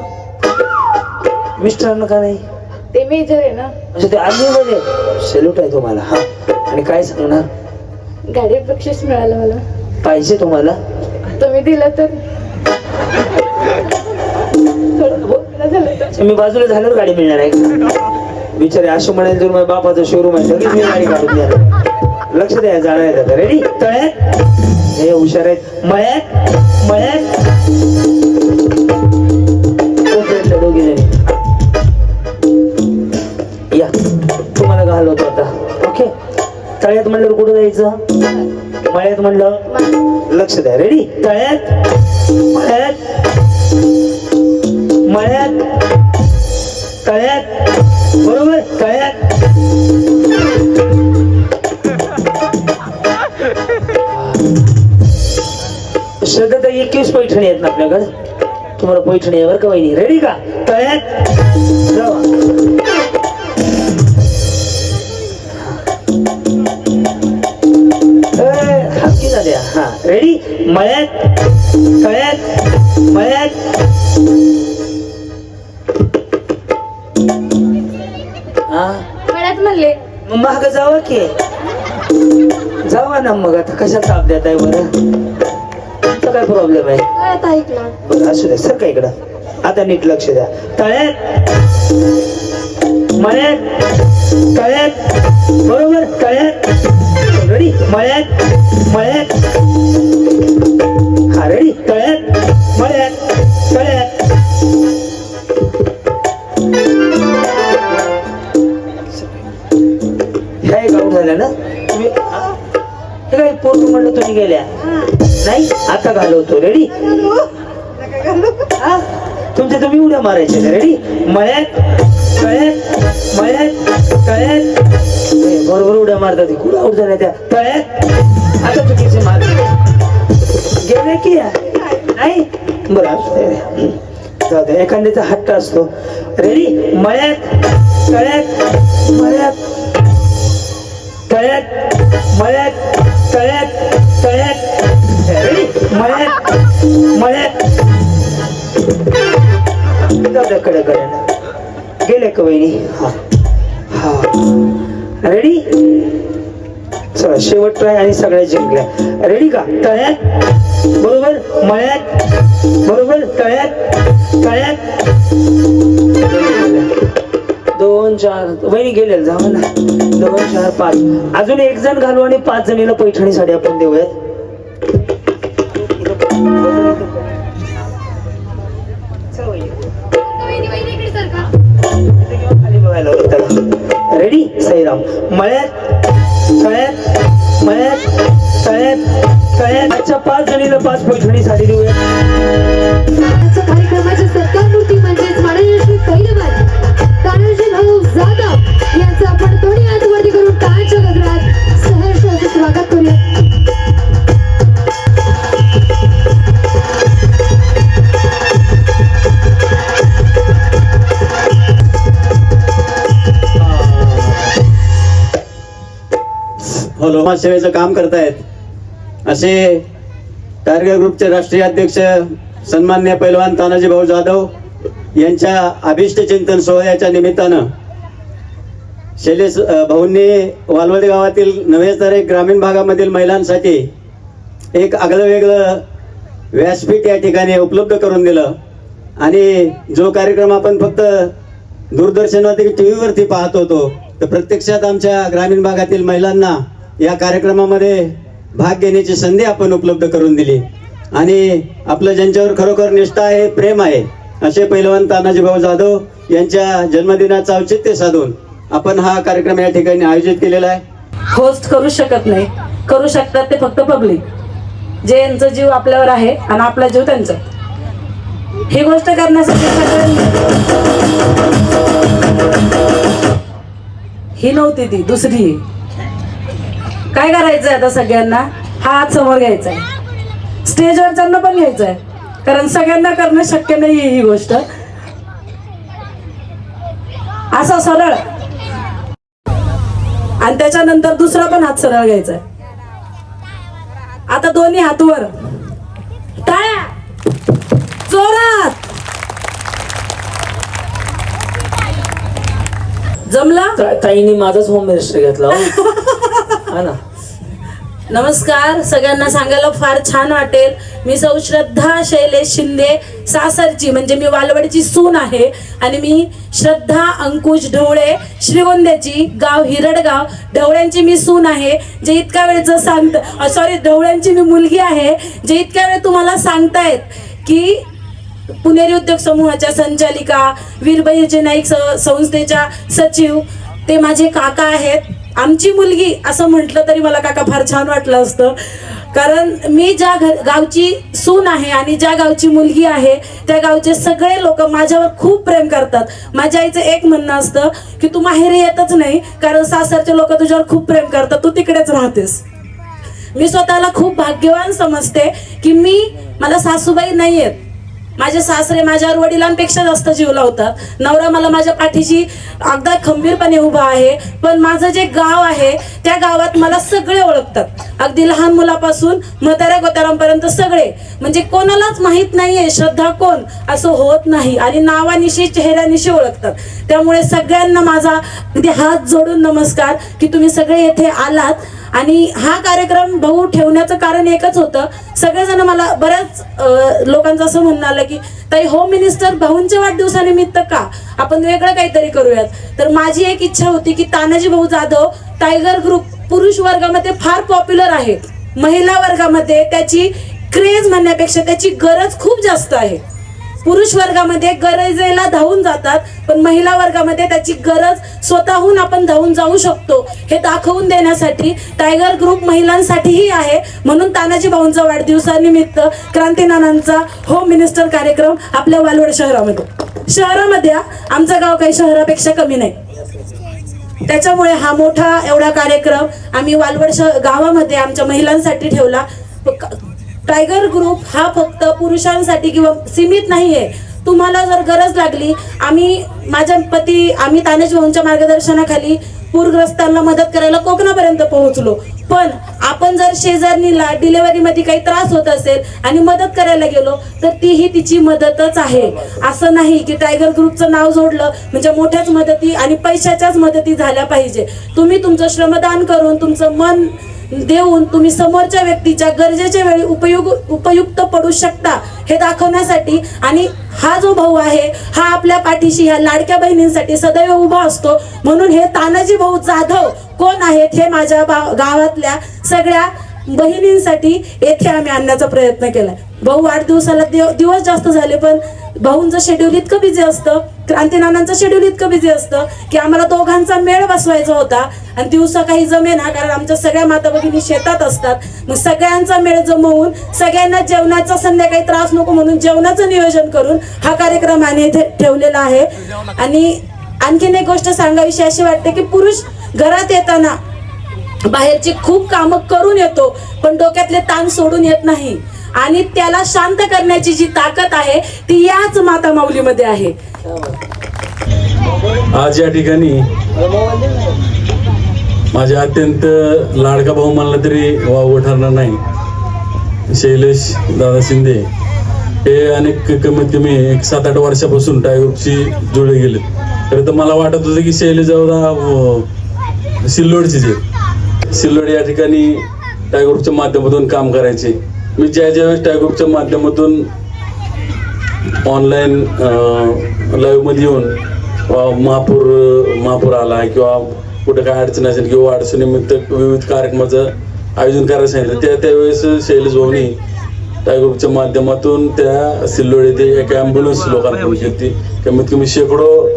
मिस्टरांना का नाही? ते मेजर आहे ना. म्हणजे ते आर्मी मध्ये. सॅल्यूट आहे तुम्हाला. हा, आणि काय सांगणार? गाडी बक्षीस मिळालं मला. पाहिजे तुम्हाला? तुम्ही दिलं तर. थोडं बोलणं झालं तर. मी बाजूला झाल्यावर गाडी मिळणार आहे का? बिचारे असे म्हणाले, जर माझ्या बापाचं शोरूम आहे लगेच मी गाडी काढून द्या. लक्ष द्या, जाणार आहे आता. रेडी? तळ्यात. हे हुशार आहेत. मळ्यात. मळ्यात. दोघी जणी या, तुम्हाला घालवतो आता. ओके? तळ्यात म्हणल्यावर कुठं जायचं? मळ्यात म्हणलं लक्ष द्या. रेडी? तळ्यात. मळ्यात. मळ्यात. तळ्यात. बरोबर? तळ्यात. श्रद्धा तर 21 पैठणी आहेत ना आपल्याकडे. तुम्हाला पैठणी आहे बरं का वहिनी. रेडी का? तळ्यात. जावा. हाकी झाल्या. हा, रेडी? मळ्यात. तळ्यात. मळ्यात. हा, मळ्यात म्हणले. मग महाग जावा की. जावा ना मग. आता कशा ताप देत आहे बरं? तुमचा काय प्रॉब्लेम आहे? मळ्यात ऐकला. बरं असू द्या. सर का इकडं. आता नीट लक्ष द्या. तळ्यात. मळ्यात. तळ्यात. बरोबर? तळ्यात. रेडी? मळ्यात. मळ्यात. हा, रेडी? तळ्यात. मळ्यात. तळ्यात. ह्या एक आऊट झाल्या ना तुम्ही? हे काय पोट म्हणलं तुम्ही गेल्या नाही? आता घालवतो. रेडी? तुमच्या तुम्ही उड्या मारायच्या. रेडी? मळ्यात. तळ्यात. मळ्यात. तळ्यात. बरोबर उड्या मारतात. कुठं आऊट झाल्या त्या? तळ्यात. आता चुकीचे मार गेले की नाही? बरं असू दे, जाऊ दे. एखाद्याचा हट्ट असतो. रेडी? मळ्यात. तळ्यात. मळ्यात. तळ्यात. मळ्यात. तळ्यात. तळ्यात. रेडी? मळ्यात. मळ्यात. जाऊ द्या कडे कडे. गेले का वहिनी? हा, रेडी? चला शेवट ट्राय आणि सगळ्या जिंकल्या. रेडी का? तळ्यात बरोबर, मळ्यात बरोबर, तळ्यात तळ्यात. 2 4 वहिनी गेले जाऊ ना. 2 4 5 अजून एक जण घालू आणि 5 जणीला पैठणी साडी आपण देऊयात. खाली बघायला होतं त्याला. रेडी? साईराम. मळ्यात तळ्यात मळ्यात तळ्यात तळ्यात. अच्छा 5 जणीला 5 पैठणी साडी देऊया. कार्यक्रमाचे सत्कारमूर्ती म्हणजेच माननीय श्री पैलवान तानाजी भाऊ जाधव यांचं आपण दोन्ही हात वरती करून टाळ्यांच्या गजरात सहर्ष असं स्वागत करूया. समाजसेवेचं काम करतायत असे टार्गेट ग्रुपचे राष्ट्रीय अध्यक्ष सन्माननीय पैलवान तानाजी भाऊ जाधव यांच्या अभिष्ट चिंतन सोहळ्याच्या निमित्तानं शैलेश भाऊंनी वालवडे गावातील नव्हे तर एक ग्रामीण भागामधील महिलांसाठी एक आगळं वेगळं व्यासपीठ या ठिकाणी उपलब्ध करून दिलं. आणि जो कार्यक्रम आपण फक्त दूरदर्शनवरती टी व्हीवरती पाहत होतो, तर प्रत्यक्षात आमच्या ग्रामीण भागातील महिलांना या कार्यक्रमामध्ये भाग घेण्याची संधी आपण उपलब्ध करून दिली. आणि आपलं ज्यांच्यावर खरोखर निष्ठा आहे, प्रेम आहे, असे पैलवान तानाजी भाऊ जाधव यांच्या जन्मदिनाचं औचित्य साधून आपण हा कार्यक्रम या ठिकाणी आयोजित केलेला आहे. होस्ट करू शकत नाही, करू शकतात ते फक्त पब्लिक, जे यांचा जीव आपल्यावर आहे आणि आपला जीव त्यांचा. ही गोष्ट करण्यासाठी ही नव्हती ती दुसरी. काय करायचंय आता? सगळ्यांना हा हात समोर घ्यायचा आहे, स्टेजवरच्यांना पण घ्यायचा आहे, कारण सगळ्यांना करणं शक्य नाही ही गोष्ट. असं सरळ आणि त्याच्यानंतर दुसरा पण हात सरळ घ्यायचा आहे. आता दोन्ही हात वर, टाळ्या जोरात. जमला? ताईने माझाच होम मिनिस्टर घेतला हो. हा ना. नमस्कार. सगळ्यांना सांगायला फार छान वाटेल, मी सौ श्रद्धा शैलेश शिंदे सासरची, म्हणजे मी वालवडची सून आहे. आणि मी श्रद्धा अंकुश ढवळे श्रीगोंद्याची, गाव हिरडगाव, ढवळ्यांची मी सून आहे. जे इतक्या वेळेचं सॉरी ढवळ्यांची मी मुलगी आहे. जे इतक्या वेळ तुम्हाला सांगतायत की पुणेरी उद्योग समूहाच्या संचालिका, वीरबाई नाईक संस्थेच्या सचिव, ते माझे काका आहेत. आमची मुलगी असं म्हटलं तरी मला काका फार छान वाटलं असतं, कारण मी ज्या गावची सून आहे आणि ज्या गावची मुलगी आहे त्या गावचे सगळे लोक माझ्यावर खूप प्रेम करतात. माझ्या आईचं एक म्हणणं असतं की तू माहेरी येतच नाही, कारण सासरचे लोक तुझ्यावर खूप प्रेम करतात, तू तिकडेच राहतेस. मी स्वतःला खूप भाग्यवान समजते की मला सासूबाई नाही आहेत. माझे सासरे माझ्यावर वडिलांपेक्षा जास्त जीव लावतात. नवरा मला माझ्या पाठीशी अगदी खंबीरपणे उभा आहे. पण माझं जे गाव आहे त्या गावात मला सगळे ओळखतात, अगदी लहान मुलापासून म्हाताऱ्या गोतारांपर्यंत सगळे. म्हणजे कोणालाच माहित नाहीये श्रद्धा कोण असं होत नाही, आणि नावानिशी चेहऱ्यानिशी ओळखतात. त्यामुळे सगळ्यांना माझा अगदी हात जोडून नमस्कार की तुम्ही सगळे येथे आलात. आणि हा कार्यक्रम भाऊ ठेवण्याचं कारण एकच होतं. सगळेजण मला बऱ्याच लोकांचं असं म्हणणं आलं की ताई होम मिनिस्टर भाऊंच्या वाढदिवसानिमित्त का आपण वेगळं काहीतरी करूयात. तर माझी एक इच्छा होती की तानाजी भाऊ जाधव टायगर ग्रुप पुरुष वर्गामध्ये फार पॉप्युलर आहे, महिला वर्गामध्ये त्याची क्रेज म्हणण्यापेक्षा त्याची गरज खूप जास्त आहे. पुरुष वर्गामध्ये गरजेला धावून जातात, पण महिला वर्गामध्ये त्याची गरज स्वतःहून आपण धावून जाऊ शकतो हे दाखवून देण्यासाठी टायगर ग्रुप महिलांसाठीही आहे. म्हणून तानाजी भाऊंचा वाढदिवसानिमित्त क्रांतीनानांचा होम मिनिस्टर कार्यक्रम आपल्या वालवड शहरामध्ये आमचं गाव काही शहरापेक्षा कमी नाही. त्याच्यामुळे हा मोठा एवढा कार्यक्रम आम्ही वालवड गावामध्ये आमच्या महिलांसाठी ठेवला. टायगर ग्रुप हा फक्त पुरुषांसाठी किंवा सीमित नाहीये. तुम्हाला जर गरज लागली, आम्ही तानाजी भाऊंच्या मार्गदर्शनाखाली पूरग्रस्तांना मदत करायला कोकणापर्यंत पोहोचलो. पण आपण जर शेजारणीला डिलेव्हरीमध्ये काही त्रास होत असेल आणि मदत करायला गेलो तर तीही तिची मदतच आहे. असं नाही की टायगर ग्रुपचं नाव जोडलं म्हणजे मोठ्याच मदती आणि पैशाच्याच मदती झाल्या पाहिजे. तुम्ही तुमचं श्रमदान करून तुमचं मन देऊन तुम्ही समोरच्या व्यक्तीच्या गरजेच्या वेळी उपयुक्त पडू शकता हे दाखवण्यासाठी. आणि हा जो भाऊ आहे हा आपल्या पाठीशी ह्या लाडक्या बहिणींसाठी सदैव उभा असतो. म्हणून हे तानाजी भाऊ जाधव कोण आहेत हे माझ्या गावातल्या सगळ्या बहिणींसाठी येथे आम्ही आणण्याचा प्रयत्न केलाय. भाऊ वाढदिवसाला दिवस जास्त झाले पण भाऊंचं शेड्यूल इतकं बिझी असतं, क्रांतीनानांचं शेड्यूल इतकं बिझी असतं की आम्हाला दोघांचा मेळ बसवायचा होता आणि दिवसा काही जमेना, कारण आमच्या सगळ्या माता भगिनी शेतात असतात. मग सगळ्यांचा मेळ जमवून सगळ्यांना जेवणाचा संध्याकाळी त्रास नको म्हणून जेवणाचं नियोजन करून हा कार्यक्रम आम्ही इथे ठेवलेला आहे. आणि आणखीन एक गोष्ट सांगावीशी अशी वाटते की पुरुष घरात येताना बाहेरची खूप कामं करून येतो पण डोक्यातले ताण सोडून येत नाही आणि त्याला शांत करण्याची जी ताकद आहे ती याच माता माऊलीमध्ये आहे. आज या ठिकाणी माझे अत्यंत लाडका भाऊ म्हणला तरी वाव ठरणार नाही, शैलेश दादा शिंदे हे अनेक कमीत कमी 7-8 वर्षापासून टायगरची जुळले गेले. खरं तर मला वाटत होतं की शैलेश दादा सिल्लोडचेच आहेत. सिल्लोड या ठिकाणी टायगरच्या माध्यमातून काम करायचे. मी ज्यावेळेस टायगरच्या माध्यमातून ऑनलाईन लाईव्हमध्ये येऊन महापूर आला किंवा कुठं काय अडचण असेल किंवा अडचणीनिमित्त विविध कार्यक्रमाचं आयोजन करायला सांगितलं त्यावेळेस शैलेश भाऊनी टायगरच्या माध्यमातून त्या सिल्लोड येथे एक ॲम्ब्युलन्स लोकांकडून केली. कमीत कमी शेकडो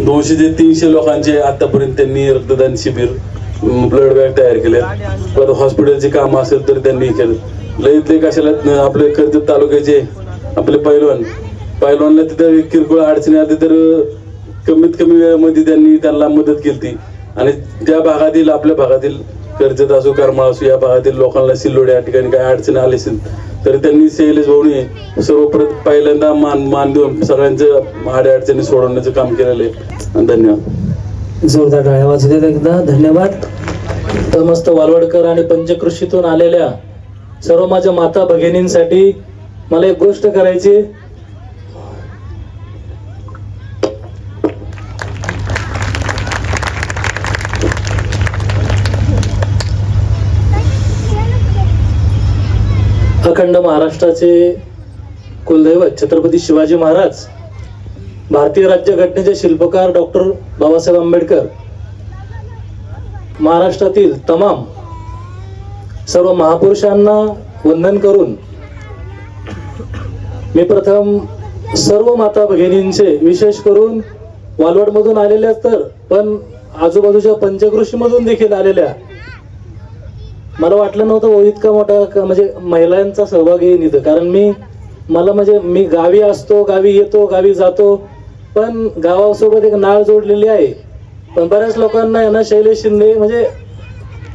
200 ते 300 लोकांचे आतापर्यंत त्यांनी रक्तदान शिबिर, ब्लड बॅग तयार केले. परत हॉस्पिटलचे काम असेल तर त्यांनी केलं. लईत लई कशाला आपले कर्जत तालुक्याचे आपले पैलवानला तिथं किरकोळ अडचणी आली तर कमीत कमी वेळेमध्ये त्यांना मदत केली. आणि त्या भागातील आपल्या भागातील कर्जत असो करमाळ असो या भागातील लोकांना सिल्लोड या ठिकाणी काय अडचणी आली असेल तर त्यांनी शैलेश भाऊनी सर्वप्रथम पहिल्यांदा मान देऊन सगळ्यांचं अडचणी सोडवण्याचं काम केलेलं आहे. धन्यवाद. जोरदार टाळ्या वाजू देत एकदा. धन्यवाद. समस्त वालवडकर आणि पंचकृषीतून आलेल्या सर्व माझ्या माता भगिनींसाठी मला एक गोष्ट करायची. अखंड महाराष्ट्राचे कुलदैवत छत्रपती शिवाजी महाराज, भारतीय राज्यघटनेचे शिल्पकार डॉक्टर बाबासाहेब आंबेडकर, महाराष्ट्रातील तमाम सर्व महापुरुषांना वंदन करून मी प्रथम सर्व माता भगिनींचे, विशेष करून वालवडमधून आलेल्या तर पण आजूबाजूच्या पंचकृषीमधून देखील आलेल्या, मला वाटलं नव्हतं इतका मोठा म्हणजे महिलांचा सहभाग येईल इथं. कारण मी गावी असतो, गावी येतो, गावी जातो, पण गावासोबत एक नाळ जोडलेली आहे. पण बऱ्याच लोकांना आहे ना शैलेश शिंदे म्हणजे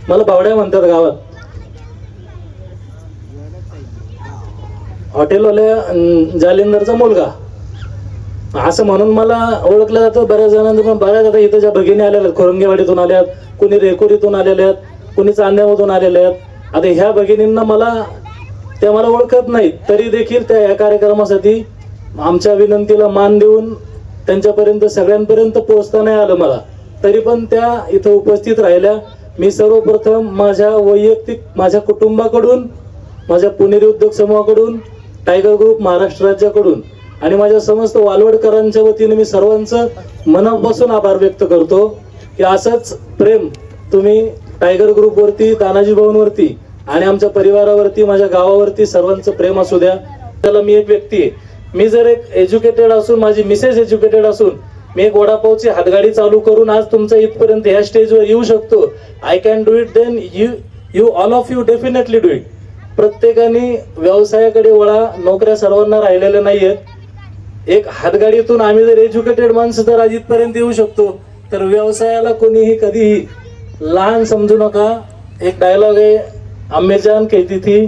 मला बावड्या म्हणतात गावात. हॉटेलवाल्या जालिंदरचा मुलगा असं म्हणून मला ओळखलं जातं बऱ्याच जणांचं. पण बऱ्याच आता इथं ज्या भगिनी आलेल्या आहेत, खोरंगेवाडीतून आल्यात, कुणी रेकोरीतून आलेल्या आहेत, कुणी चांद्यामधून आलेल्या आहेत. आता ह्या भगिनींना त्या मला ओळखत नाहीत, तरी देखील त्या या कार्यक्रमासाठी आमच्या विनंतीला मान देऊन त्यांच्यापर्यंत सगळ्यांपर्यंत पोहोचता नाही आलं मला, तरी पण त्या इथं उपस्थित राहिल्या. मी सर्वप्रथम माझ्या वैयक्तिक माझ्या कुटुंबाकडून, माझ्या पुणेरी उद्योग समूहाकडून, टायगर ग्रुप महाराष्ट्र राज्याकडून आणि माझ्या समस्त वालवडकरांच्या वतीने मी सर्वांचं मनापासून आभार व्यक्त करतो की असंच प्रेम तुम्ही टायगर ग्रुपवरती, तानाजी भाऊंवरती आणि आमच्या परिवारावरती, माझ्या गावावरती सर्वांचं प्रेम असू द्या. त्याला मी एक व्यक्ती आहे, मी जर एक एज्युकेटेड असून, माझी मिसेस एज्युकेटेड असून मी एक वडापावची हातगाडी चालू करून आज तुमच्या इथपर्यंत ह्या स्टेजवर येऊ शकतो. I can do it, then you all of you definitely do it. प्रत्येकाने व्यवसायाकडे वळा, नोकऱ्या सर्वांना राहिलेल्या नाहीयेत. एक हातगाडीतून आम्ही जर एज्युकेटेड माणसं जर आज इथपर्यंत येऊ शकतो तर व्यवसायाला कोणीही कधीही लहान समजू नका. एक डायलॉग आहे, आमिर जान कहती थी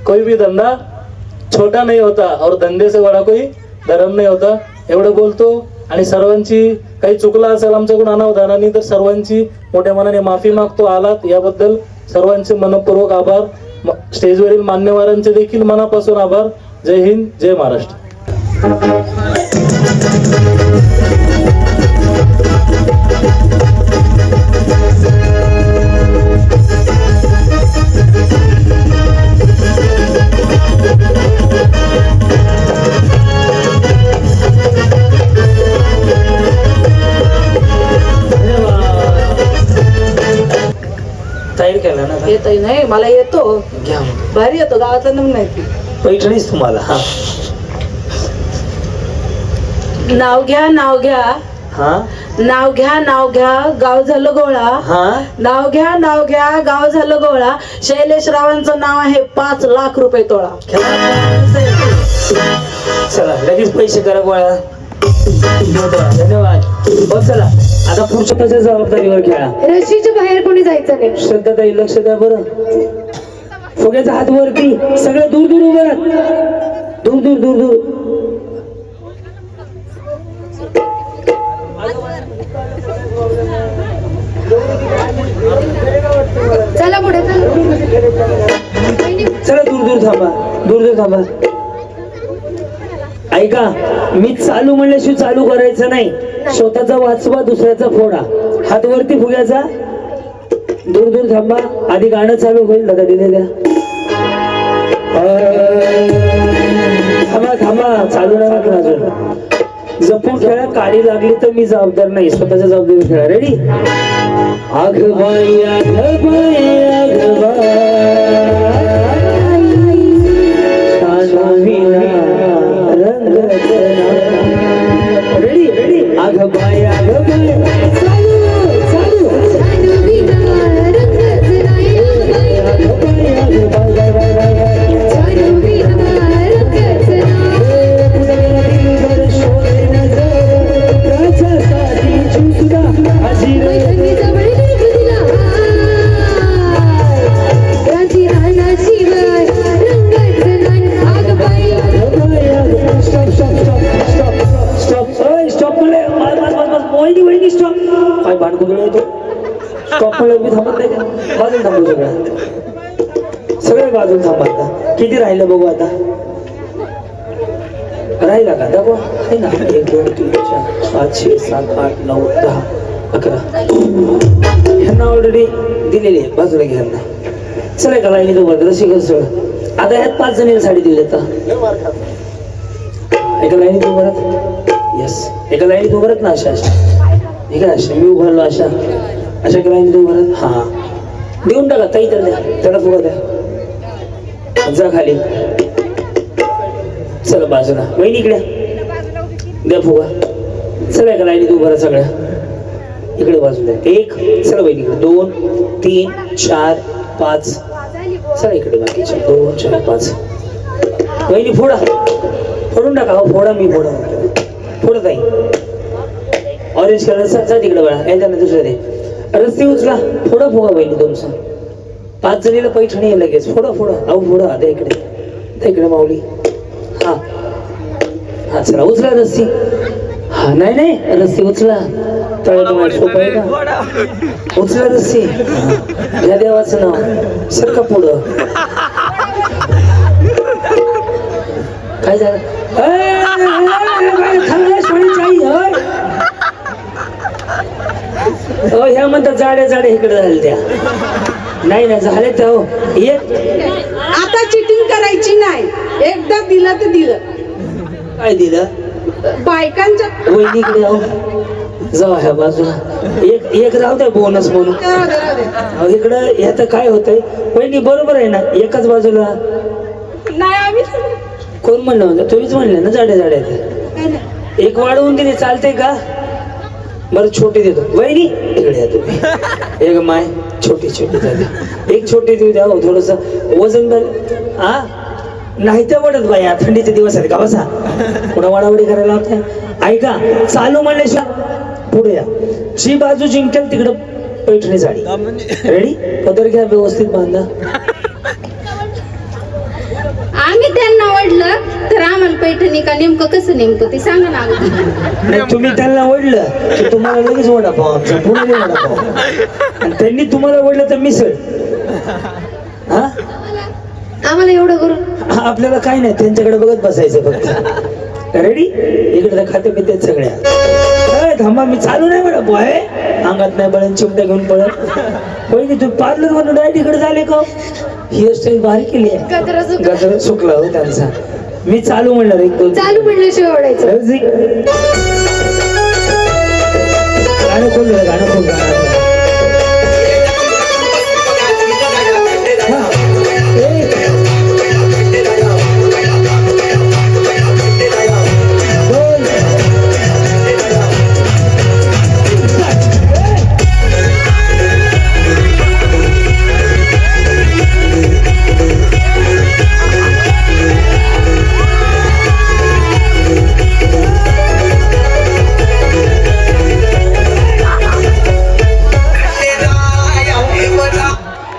कोई भी धंदा छोटा नहीं होता और धंधे से बड़ा कोई धर्म नहीं होता. एवढं बोलतो आणि सर्वांची काही चुकलं असेल आमच्याकडून अनावधानाने तर सर्वांची मोठ्या मनाने माफी मागतो. आलात याबद्दल सर्वांचे मनपूर्वक आभार. स्टेजवरील मान्यवरांचे देखील मनापासून आभार. जय हिंद, जय महाराष्ट्र. तयार केला ना? येतोय नाही मला येतो घ्या मग. भारी येतो गावातला नमुना आहे ती. पैठणीच तुम्हाला. हा नाव घ्या नाव घ्या हा नाव घ्या नाव घ्या गाव झालं गोळा. हा नाव घ्या गाव झालं गोळा. शैलेश रावांचं नाव आहे 5 लाख रुपये तोळा. चला लगेच पैसे करा गोळा. धन्यवाद. हो चला आता पुढच्या जबाबदारीवर खेळा. रशीच्या बाहेर कोणी जायचं नाही. श्रद्धाताई लक्ष द्या बरं. फुग्याचा हात वरती. सगळे दूर दूर उभे राहत. दूर दूर दूर दूर. चला पुढे चला. चला दूर दूर थांबा. दूर दूर थांबा. ऐका मी चालू म्हणल्याशिवाय चालू करायचं नाही. स्वतःचा वाचवा दुसऱ्याचा फोडा. हात वरती फुग्याचा. दूर दूर थांबा. आधी गाणं चालू होईल. दादा दिले द्या. थांबा थांबा. चालू नाही वाटलं अजून. जपून खेळा. काळी लागली तर मी जबाबदार नाही. स्वतःच्या जबाबदारी खेळा. रेडी. आग बाई आग बाई आग रेडी रेडी. आग बाई आग बाई. काय भांडकुदळ येतो. स्टॉप म्हणलं मी थांबत नाही का? बाजून थांबू सगळे बाजून थांबा. किती राहिलं बघू आता. राहिला का दाखवा. आहे ना. 1 2 3 4 5 6 7 8 9 10 11. ह्यांना ऑलरेडी दिलेली आहे. बाजूला घ्या ना. चला का लाईनी तो बरं शिकल सगळं. आता ह्यात 5 जणीला साडी दिली आता. एका लाईनीत उभं राहत. येस. एका लाईनीत उभं राहत ना. अशा ठीक आहे. अशा मी उभारलो अशा अशा एका लाईनीत उभं राहत. हा देऊन टाका. ताई तर द्या. त्याला फुगा द्या. जा खाली. चला बाजूला. वहिनी इकडे द्या फुगा. चला एका लाईनीत उभं राहा सगळ्या. इकडे बाजूला 1. चला वहिनी इकडे 2 3 4 5. चला इकडे बाकीचे 2 4 5. वहिनी फोडा. फोडून टाका. हो फोडा. मी फोडा. फोडत आहे. ऑरेंज कलरचा. जा तिकडे बघा. याच्यानं दुसरं दे. रस्ते उचला. फोडा फुगा बहिणी तुमचा. 5 जणीला पैठणी आहे लगेच. फोडा फोडा. अहो फोडा. द्या इकडे. द्या इकडे माऊली. हा हा चला उचला रस्सी. हा नाही नाही रस्सी उचला. तळ्यात सोपं आहे का. उचला रस्सी. या देवाचं नाव. सरका पुढं. काय झालं. ह्या म्हणतात जाड्या जाड्या इकडे झाल्या त्या. नाही नाही झाल्या त्या. हो आता चिटिंग करायची नाही. एकदा दिलं तर दिलं. काय दिलं. बायकांच्या वहिनीकडे आहो. जाऊ ह्या बाजूला. एक राहू द्या बोनस म्हणून. इकडं ह्यात काय होतंय. वहिनी बरोबर आहे ना. एकाच बाजूला नाही. आम्ही कोण म्हणलं होतं. तुम्हीच म्हणले ना जाड्या जाड्या. एक वाढवून दिली चालते का. बरं छोटी देतो. वहिनी इकडे या तुम्ही. एक माय छोटी छोटी झाली. एक छोटी देऊ द्या. थोडस वजन हा नाही तर वाढत बाई. थंडीचे दिवस आहेत का. बसा. पुन्हा वाडावाडी करायला लागते. ऐका चालू म्हणल्याशिवाय पुढे या. जी बाजू जिंकेल तिकडं पैठणी साडी. रेडी. पदर घ्या व्यवस्थित बांधा. आम्ही त्यांना ओढलं तर आम्हाला पैठणी का नेमकं कसं नेमकं ते सांगा ना अगोदर. नाही, तुम्ही त्यांना ओढलं की तुम्हाला लगेच वडापाव आमचा पुणे वडापाव, आणि त्यांनी तुम्हाला ओढलं तर मिसळ. हा आम्हाला एवढं करून आपल्याला काय नाही, त्यांच्याकडे बघत बसायचं फक्त. रेडी? इकडे तर खाते पिते सगळ्या. अय, थांबा, मी चालू नाही म्हणा बॉय, अंगात नाही बळण चिमट्या घेऊन पळत. पहिली तुम्ही पार्लर म्हणून डायरेक्ट इकडे झाले का? हेअरस्टाईल भारी केली आहे. गजर सुकला हो त्यांचा. मी चालू म्हणणार एक दोन. चालू म्हणल्याशिवाय ओढायचं. गाणं खोललं, गाणं खोल, गाणं.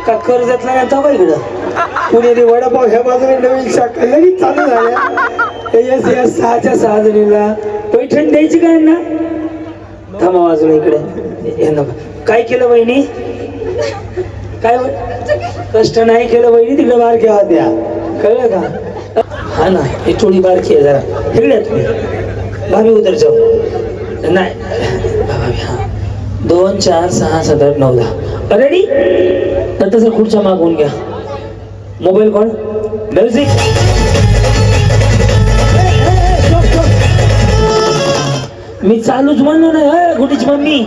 का कर्जतला येतो का इकडं? पुणेरी वडापाव ह्या बाजूने नवीन शाखा लगेच चालू झाल्या. या 6च्या 6 जणीला पैठण द्यायची काय ना? थांबा बाजूला इकडे. यांना काय केलं बहिणी? काय कष्ट नाही केलं बहिणी, तिकडे बारक्या होत्या, कळलं का? हा ना, ही थोडी बारकी आहे जरा. इकडे तुम्ही भाभी उतर जाऊ. नाही, 2 4 6 7 8 9 10. रेडी? तर तसं खुर्च्या मागवून घ्या. मोबाईल कोण? म्युझिक. मी चालूच म्हणलो नाही. गुडीची मम्मी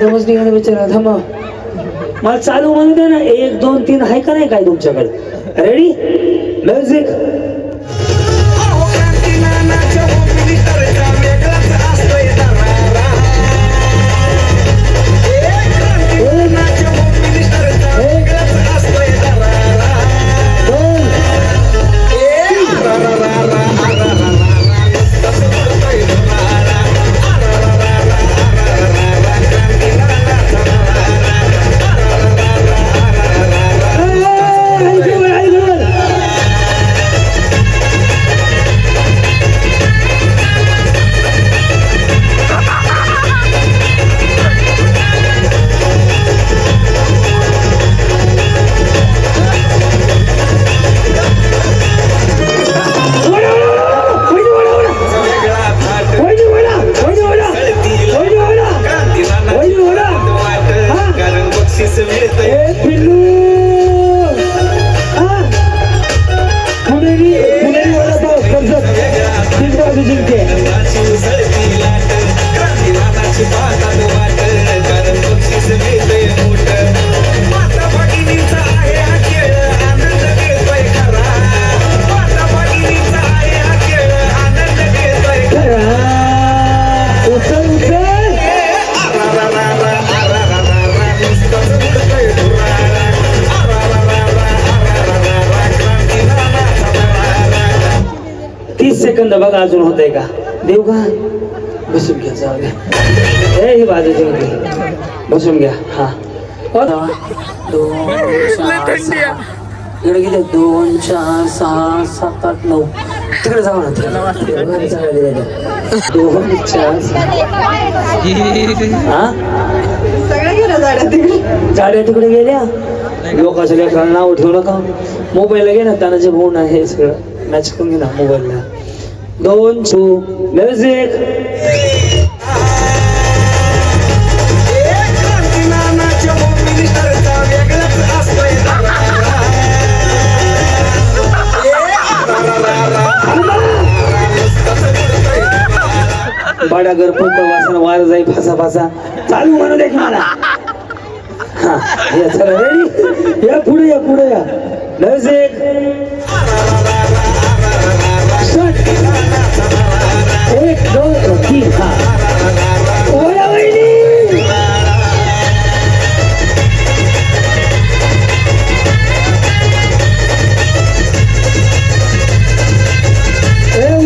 दमच निघाला बिचारा. थांबा, मला चालू म्हणू दे ना. 1 2 3 आहे का नाही काय तुमच्याकडे? रेडी? म्युझिक. सेकंद बघा अजून होत आहे का? देऊ का? बसून घ्या, जाऊ द्या. ही बाजूची बसून घ्या. हा 2 इकडे किती? 2 4 6 7 8 9. तिकडे जाऊ ना. 2 4 हा सगळ्या गेल्या जाड्या तिकडे. जाड्या तिकडे गेल्या. लोकांच्या लेकरांना नाव ठेवू नका. मोबाईलला घे ना, तानाचे फोन आहे सगळं मॅच करून घे ना मोबाईलला. 2 2 म्युझिक. बाडा घर पोकळ वासना वार जाई फासा फासा. चालू म्हणू दे की मला. हा, या चला. रेडी? या पुढे या, पुढे या. म्युझिक. 1 2 3. हा, ओला वहिनी.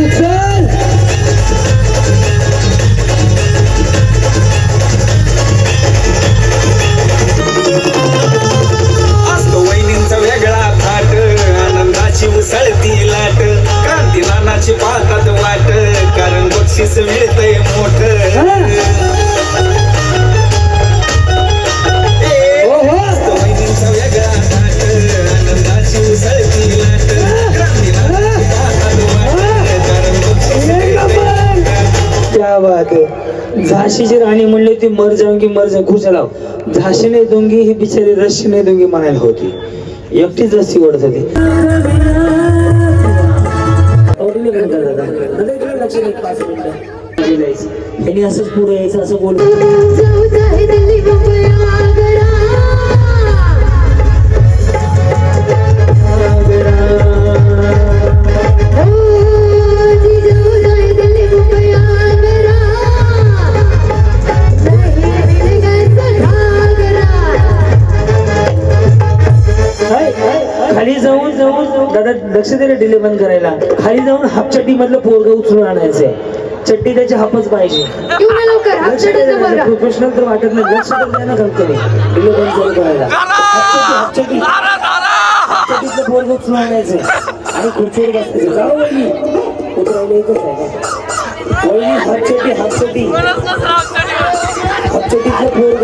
उचल. असतो वहिनींचा वेगळा थाट, आनंदाची उसळती लाट. झाशीची राणी म्हणली होती मर जाऊंगी मर जाऊ खुश लाव. झाशी नाही दोंगी ही बिचारी रशी नाही दोंगी म्हणायला होती. एकटीच रस्सी ओढत होती. यांनी असंच पुढे यायचं असं बोल. जाऊ जाए दिल्ली मुंबई आगरा जी जाऊ जाए दिल्ली मुंबई आगरा नहीं मिलेगा सगागरा. खाली जाऊन दादा लक्ष दे रे डिले बंद करायला. खाली जाऊन हापचड्डी मधलं पोरग उचलून आणायचंय. चड्डी त्याची हापच पाहिजे. येऊ ना लवकर लक्ष प्रोफेशनल तर वाटत नाही. लक्ष तर द्या ना कंपनी डिले बंद चालू करायला. हापचड्डीतलं पोरग उचलून आणायचंय आणि खुर्चीवर बसायचं. जाऊ वहिनी उतरायला एकच आहे का वहिनी. हापचड्डी हापचड्डीतलं पोरग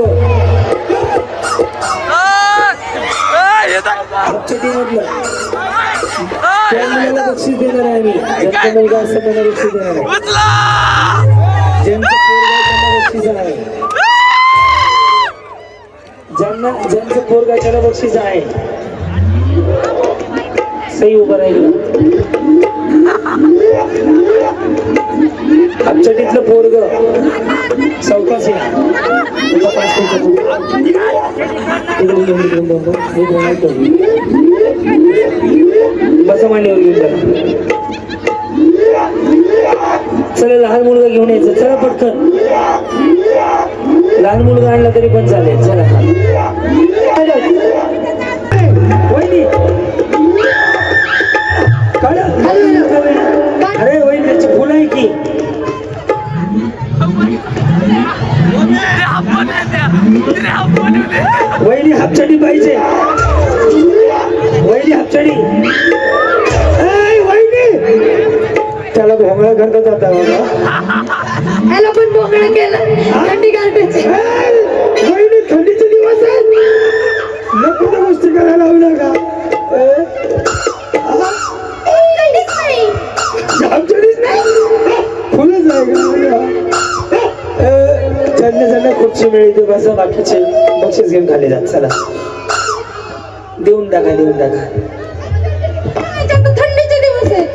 हापचड्डी मधलं त्या मुलाला बक्षीस देणार आहे आम्ही. ज्यांचा मुलगा असं त्यांना बक्षीस देणार आहे. ज्यांचं पोरगा त्यांना बक्षीस आहे. ज्यांचं पोरगा त्याला बक्षीस आहे. सही उभं राहील. हापचड्डीतलं पोरग चौकाशी बसा मांडीवर घेऊन जा. चला लहान मुलगा घेऊन यायचं. चला पटकन. लहान मुलगा आणला तरी पण चालेल. चला अरे वहिनी त्याची फुलं आहे की वहिनी हापचडी पाहिजे. वहिनी हापचडी त्याला भोंगळा करता जाता ह्याला पण बोकळं केलं थंडी गारठ्याची. वहिनी थंडीचे दिवस आहेत. नको त्या गोष्टी करायला लावू नका. फुलंच आहे ज्यांना खुर्ची मिळते बसा. बाकीचे बक्षीस घेऊन खाली जात. चला देऊन टाका देऊन टाका. थंडीचे दिवस आहेत.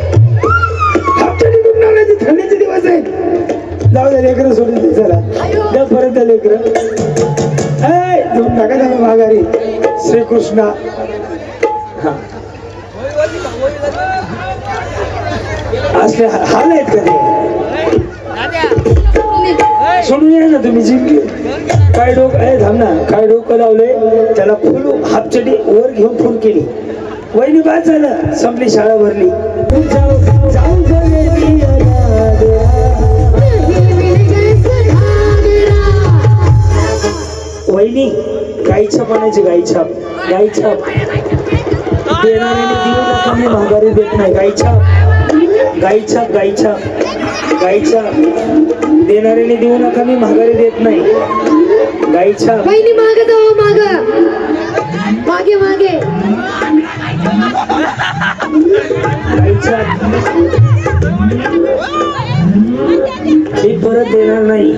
हापचडी कुठून आणायची? थंडीचे दिवस आहेत. जाऊ द्या लेकरं सोडून दे. चला द्या परत द्या लेकरं. देऊन टाका त्याला माघारी. श्रीकृष्णा हा असले हाल आहेत का ते? सोडून या ना तुम्ही. जिंकली काय डोकं थांब ना. काय डोकं लावले त्याला फुल हापचडी वर घेऊन फुल केली. वहिनी बाद झालं. संपली शाळा भरली. वहिनी गाईछाप आणायची. गाईछाप गाईछाप देणाऱ्याने देऊ नका मी माघारी देत नाही. गाईछाप गाईछाप गाईछाप गाईछाप देणाऱ्याने देऊ नका मी माघारी देत नाही. गाईछाप बहिणी मागे जाऊ. मागे मागे गाईछाप मी परत देणार नाही.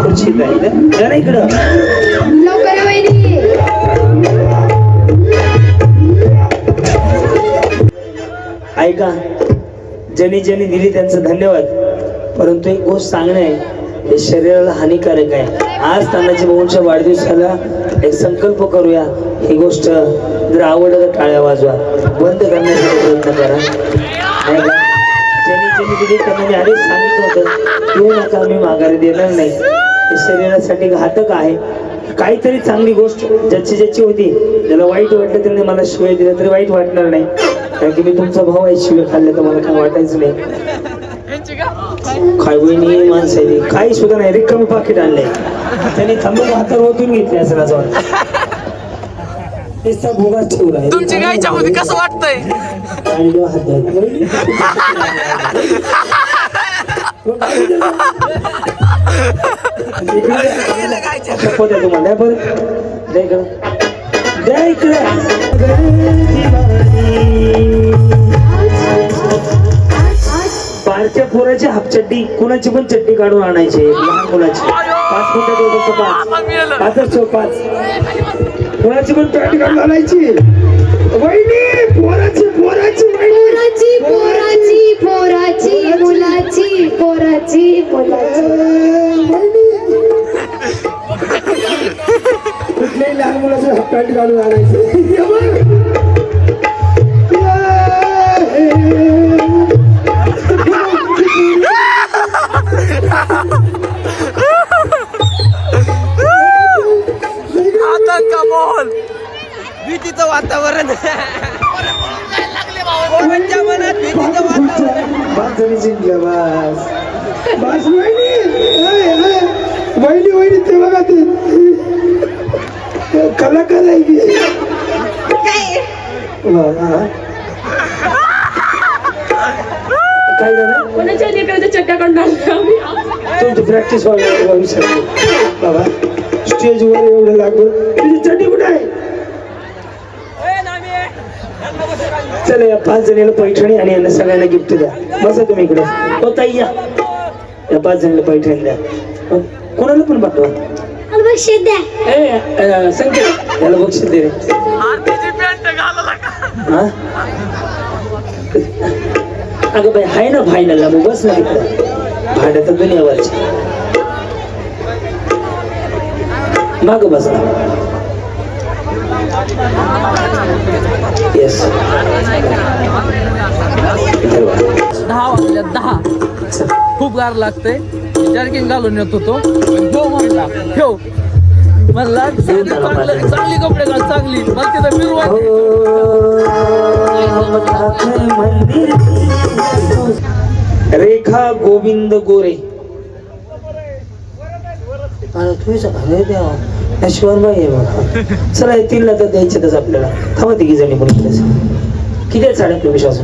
खुर्चीत राहिलं जरा इकडं. लवकर वहिनी. ऐका ज्यांनी ज्यांनी दिली त्यांचं धन्यवाद. परंतु एक गोष्ट सांगणं आहे हे शरीराला हानिकारक आहे. आज तानाजी भाऊंच्या वाढदिवसाला एक संकल्प करूया. ही गोष्ट जर आवडलं तर टाळ्या वाजवा. बंद करण्याचा प्रयत्न करा. ज्यांनी ज्यांनी दिली त्यांना मी आधीच सांगितलं होतं येऊ नका मी माघारी देणार नाही. हे शरीरासाठी घातक आहे. काहीतरी चांगली गोष्ट ज्याची ज्याची होती ज्याला वाईट वाटलं त्यांनी मला शिवाय दिलं तरी वाईट वाटणार नाही. कारण की मी तुमचा भाऊ आहे. शिवाय खाल्लं तर मला काय वाटायचं नाही. काय वहिनी माणसाने काही सुद्धा नाही. रिकामी पाकिट आणले त्यांनी थांबून हातावर ओतून घेतले असेल असं वाटतं. भोगाच ठेवला तुमची गायच्या मध्ये कसं वाटतंय? आणि जेव्हा हात शपथ आहे तुम्हाला. द्या बरं, द्या इकडं, द्या बारच्या पोराची हापचड्डी, कुणाची पण चड्डी काढून आणायची लहान मुलाची. 5 फुटाची 5 कुणाची पण पॅन्ट काढून आणायची. वहिनी पोराची पोराची पोराची पोराची पोराची मुलाची पोराची कुठल्याही लहान मुलाचं पॅन्ट काढून आणायचं. भीतीचं वातावरण वहिनी ते बघा ते कलाकार आहे की काय झालं. कोणाच्या लेकराच्या चक्का काढून आणल्या आम्ही. तुमची प्रॅक्टिस व्हावी शकते बाबा. स्टेजवर एवढं लागलं तुझी चड्डी कुठे आहे. चला या 5 जणीला पैठणी आणि यांना सगळ्यांना गिफ्ट द्या. बसा तुम्ही इकडे. हो ताई या 5 जणीला पैठणी द्या. कोणाला पण पाठवा. बक्षीस द्या. संकेत याला बक्षीस दे रे. हा अगं बाई हाय ना फायनलला मग बस ना तिकडं. भाड्या तर दुनियावरची माग बस ना. येस 10 वाजल्या 10. खूप गार लागतंय. जर्किंग घालून येत होतो. ठेव म्हणला ठेव म्हणला चांगली कपडे घाल चांगली मला तिथं मिरवा. रेखा गोविंद गोरे. शिवरबाई आहे बघा. चला हे 3 ला तर द्यायचेच आपल्याला. थांबा 3 जणी पण किती आहेत साड्या आपल्या विश्वास.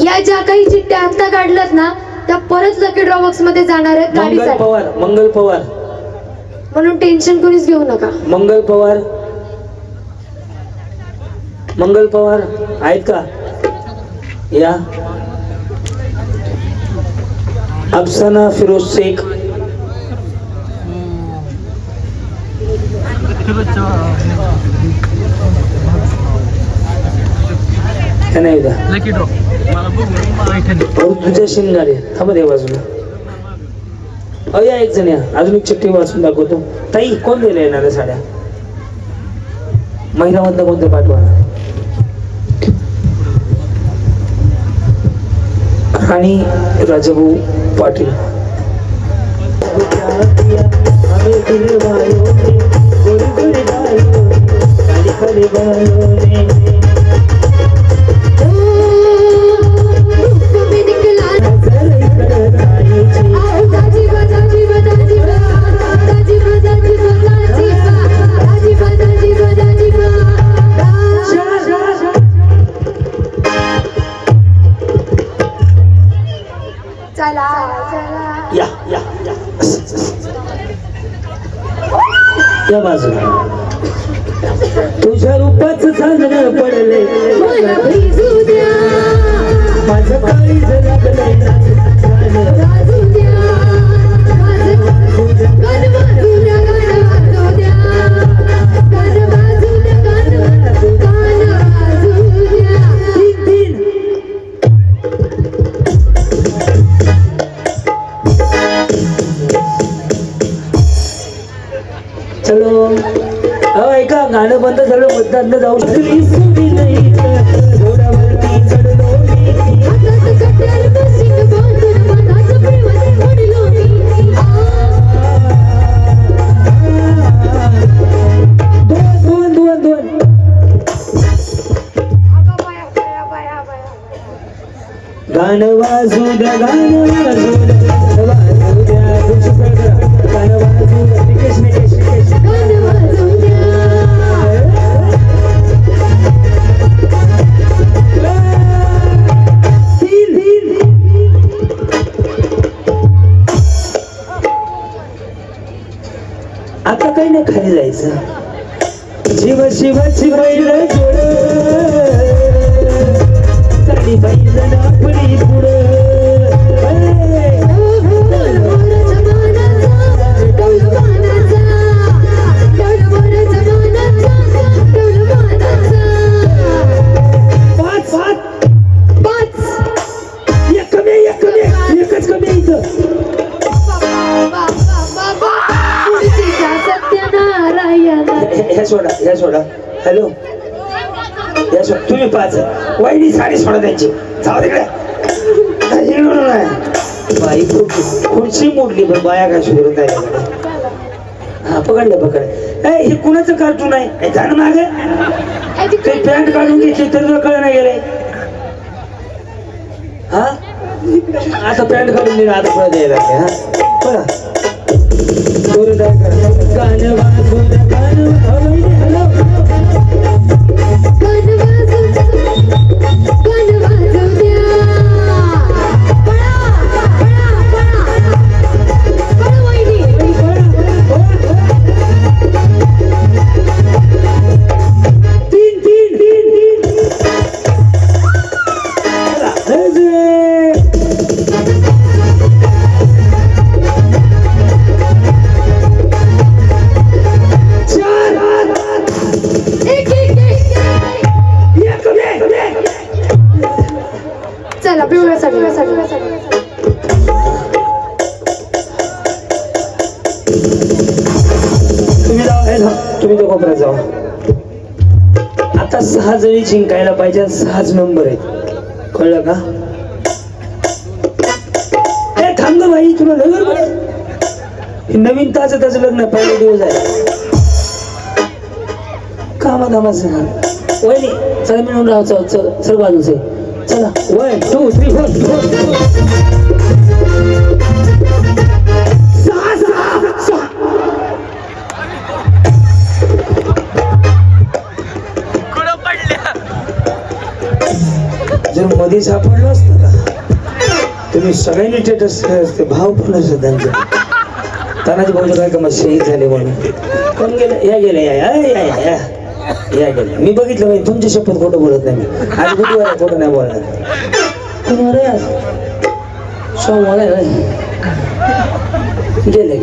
या ज्या काही चिठ्ठ्या आता काढल्यात ना त्या परत लकी ड्रॉ बॉक्स मध्ये जाणार आहेत मंगल गाडीसाठी. पवार. मंगल पवार म्हणून टेन्शन कोणीच घेऊ नका. मंगल पवार. मंगल पवार आहेत का. या अफसाना फिरोज शेख. नाही उद्या लकी ड्रॉ तुझ्या शिंगारे. थांबा दे बाजूला. या 1 जण या. अजून एक चिठ्ठी वाचून दाखवतो. ताई कोण दिले येणाऱ्या साड्या. महिलामधलं कोणते पाठवा. राणी राजाभाऊ पाटील. या या या या बाजूला. तुझ्या रूपाचं चांदणं पडले माझं काळीज लागलंय. चलो ऐका गाणं बंद झालं. मतदान जाऊ दोन गाणं वाजू द्या. गाणं वाजू द्या. वाजू द्या. गाणं वाजू द्या. निकेश निकेश निकेश. तीन खाली जायचं शिव शिवाची बैल जोड साडी बैल आपली पुढं एकच कमी आहे इथं ह्या सोडा हॅलो या सोडा तुम्ही 5 वाईनी साडी सोडा त्यांची जाऊ तिकडे बाई खुर्ची मोडली पण बाया काय सुधरून जायला हा पकड हे कुणाचं कार्टून आहे जाणं मागे ते पॅन्ट काढून घेतली तरी तुला कळ नाही गेले हा आता पॅन्ट काढून दिला आता पुढे द्यायला हा बघा गाणं वाजवून चला पिवळ्यासाठी तुम्ही तो कोपऱ्यात जावा आता 6 जणी जिंकायला पाहिजे 6च नंबर आहेत कळलं का थांब ग बाई तुला लग्न नवीन त्याचं लग्न पहिला दिवस आहे कामाधामाचं वहिनी चला मिळून राहा चल बाजूचे चला 1 2 3 4 जर मध्ये सापडलं असतं का तुम्ही सगळ्यांनी स्टेटस असते भाव पण असत त्यांचे तानाजी भाऊचं काय का शहीद झाले म्हणून कोण गेलं या गेले या गेले मी बघितलं म्हणजे तुमची शपथ खोटं बोलत नाही मी आज बुधवार आहे खोटं नाही बोलणार कोण आज सोमवार आहे गेले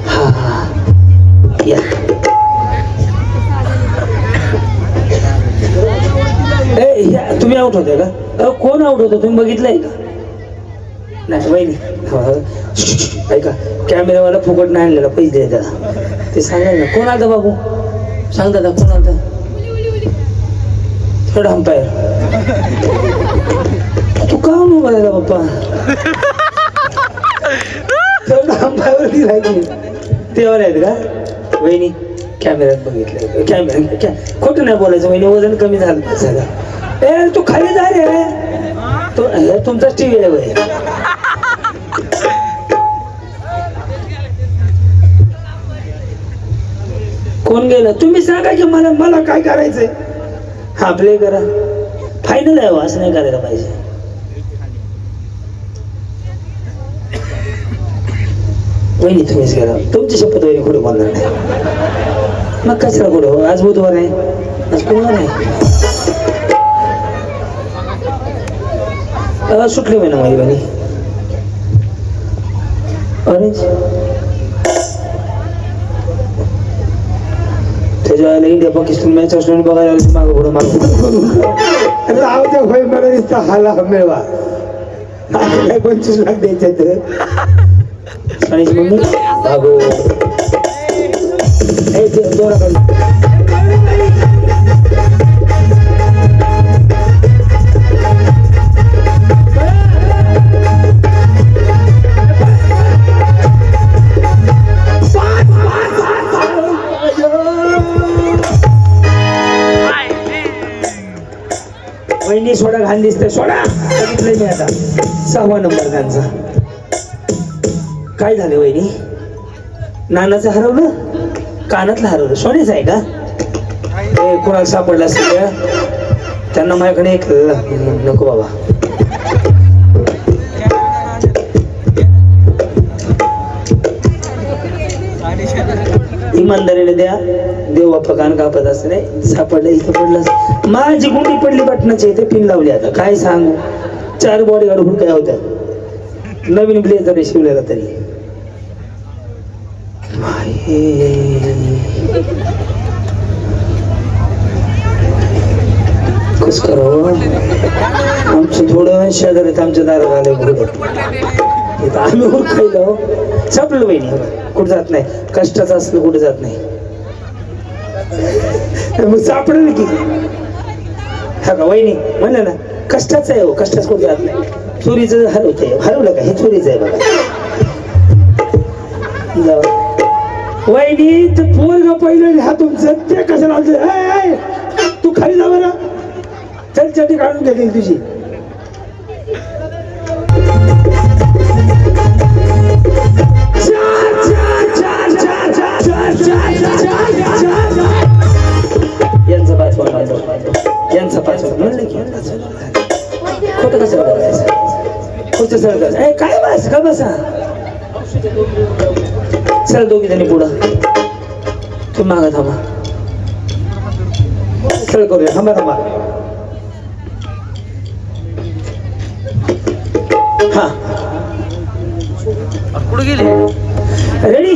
हा या तुम्ही आउट होते का कोण आउट होतं तुम्ही बघितलंय का नाही वहिनी ऐका कॅमेरावाला फुकट नाही आणलेला पैसे दे त्याला ते सांगाल ना कोण आलं बाबू सांग दादा कोण आलं थर्ड अंपायर तू का बोलायला बाप्पा थर्ड अंपायर राहिली तेव्हा आहेत का वहिनी कॅमेऱ्यात बघितलं कॅमेरा खोटं नाही बोलायचं वहिनी वजन कमी झालं सगळं ए तू खाली जा रे तुमचाच टीव्ही आहे वय कोण गेलं तुम्ही सांगा की मला काय करायचंय हा प्ले करा फायनल आहे असं नाही करायला पाहिजे वहिनी तुम्हीच करा तुमची शपथ वहिनी कुठे बोलणार नाही मग कशाला कुठं आज बुधवार आहे आज कोणवार आहे सुटली महिना माझी बहिणी ऑरेंज त्याच्या इंडिया पाकिस्तान मॅच असल्याने बघायला मागं पुढं मागं आवडत्या होय मला दिसता हाला मिळवा काय 25 लाख द्यायचे आणि मम्मी भागो वहिनी सोडा घाण दिसते सोडा बघितलंय मी आता 6वा नंबर त्यांचा काय झालं वहिनी नानाचं हरवलं कानातलं हरवलं सोन्याचं आहे का ते कोणाला सापडलं असेल त्यांना माझ्याकडे एक नको बाबा इमानदारीने द्या. देव बाप्पा कान कापत असं नाही. सापडलं इथं पडलं. माझी गुंडी पडली बटनाची इथे पिन लावली. आता काय सांगू, 4 बॉडीगार्ड हुडकाय होत्या. नवीन ब्लेझर आहे शिवलेला तरी. कस करावं, आमचं थोडं शेजार आहेत, आमच्या दारात आले इथं आम्ही हुडकायला सापडलं बहिणी. कुठं जात नाही, कष्टाचं असलं कुठे जात नाही. मग सापडलं की हा का वहिनी म्हणलं ना, कष्टाचं आहे हो, कष्टाच कुठे जात नाही. चोरीचं हरवतंय, हरवलं का हे चोरीचं आहे बघा. वहिनी ते पोरगा पहिलं हा तुमचं ते कसं लावलं. तू खाली जा बरं, चल चटी काढून घेते तुझी. यांचा पाचवा यांचा पाचवा म्हणलं की खोटं कसं बोलायचं, खोटं सर काय बस का बसा. चल दोघी जणी पुढं, तू मागा थांबा. खेळ करूया, थांबा थांबा. हा कुठे गेले. रेडी.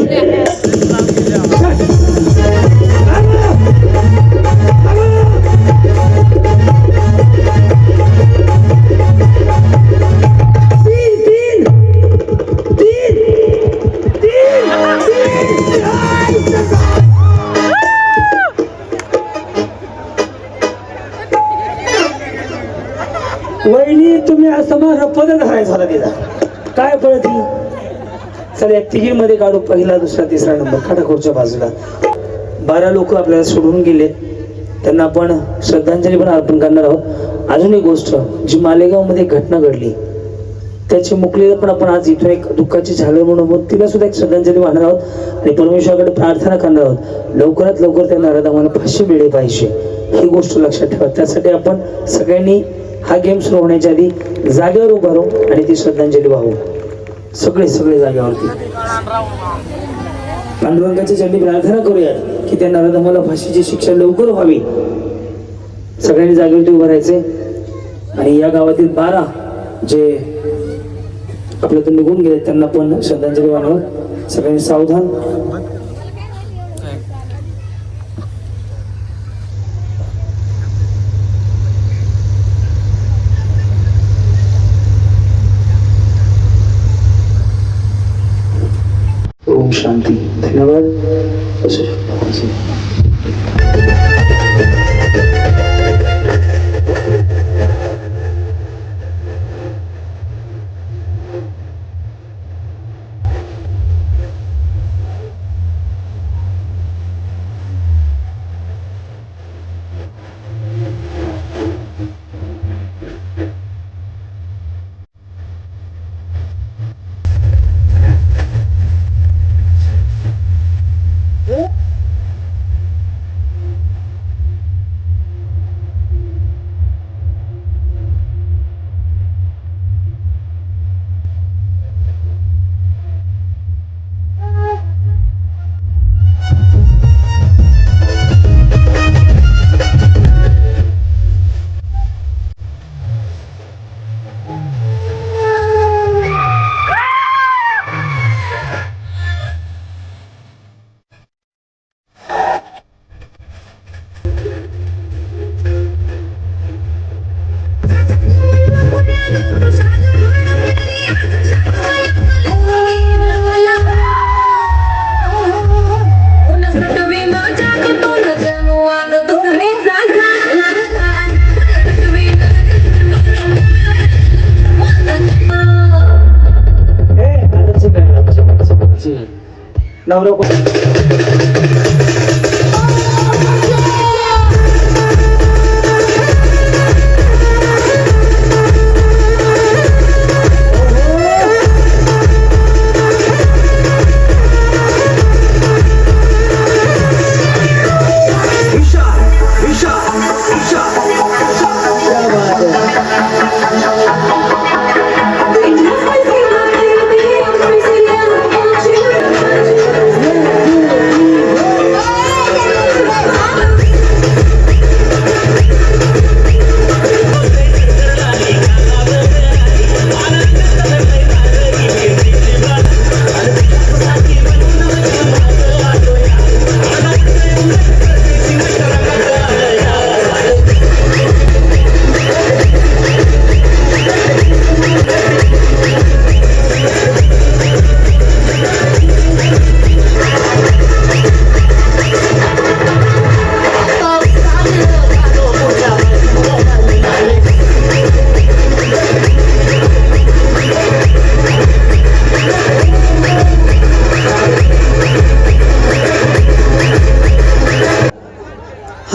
वहिनी तुम्ही असं माझा पद धरायचा होता तिला. काय पळत ही. चला तिघीमध्ये काढू, पहिला दुसरा तिसरा नंबर. काठाकोरच्या बाजूला 12 लोक आपल्याला सोडून गेलेत, त्यांना आपण श्रद्धांजली पण अर्पण करणार आहोत. अजून एक गोष्ट, जी मालेगाव मध्ये घटना घडली त्याची मुकलीला पण आपण आज इथून एक दुःखाची झालं म्हणून तिला सुद्धा एक श्रद्धांजली वाहणार आहोत आणि परमेश्वराकडे प्रार्थना करणार आहोत. लवकरात लवकर त्या नराधमांना फाशी मिळली पाहिजे, ही गोष्ट लक्षात ठेवा. त्यासाठी आपण सगळ्यांनी हा गेम सुरू होण्याच्या आधी जागेवर उभा राहू आणि ती श्रद्धांजली वाहू. सगळे जागेवरती पांडुरंगाची चरणी प्रार्थना करूया की त्या नराधमाला फाशीची शिक्षा लवकर व्हावी. सगळ्यांनी जागेवरती उभं राहायचे आणि या गावातील 12 जे आपल्यातून निघून गेले त्यांना पण श्रद्धांजली वाहणार. सगळ्यांनी सावधान. ओम शांती. धन्यवाद. असू शकतो.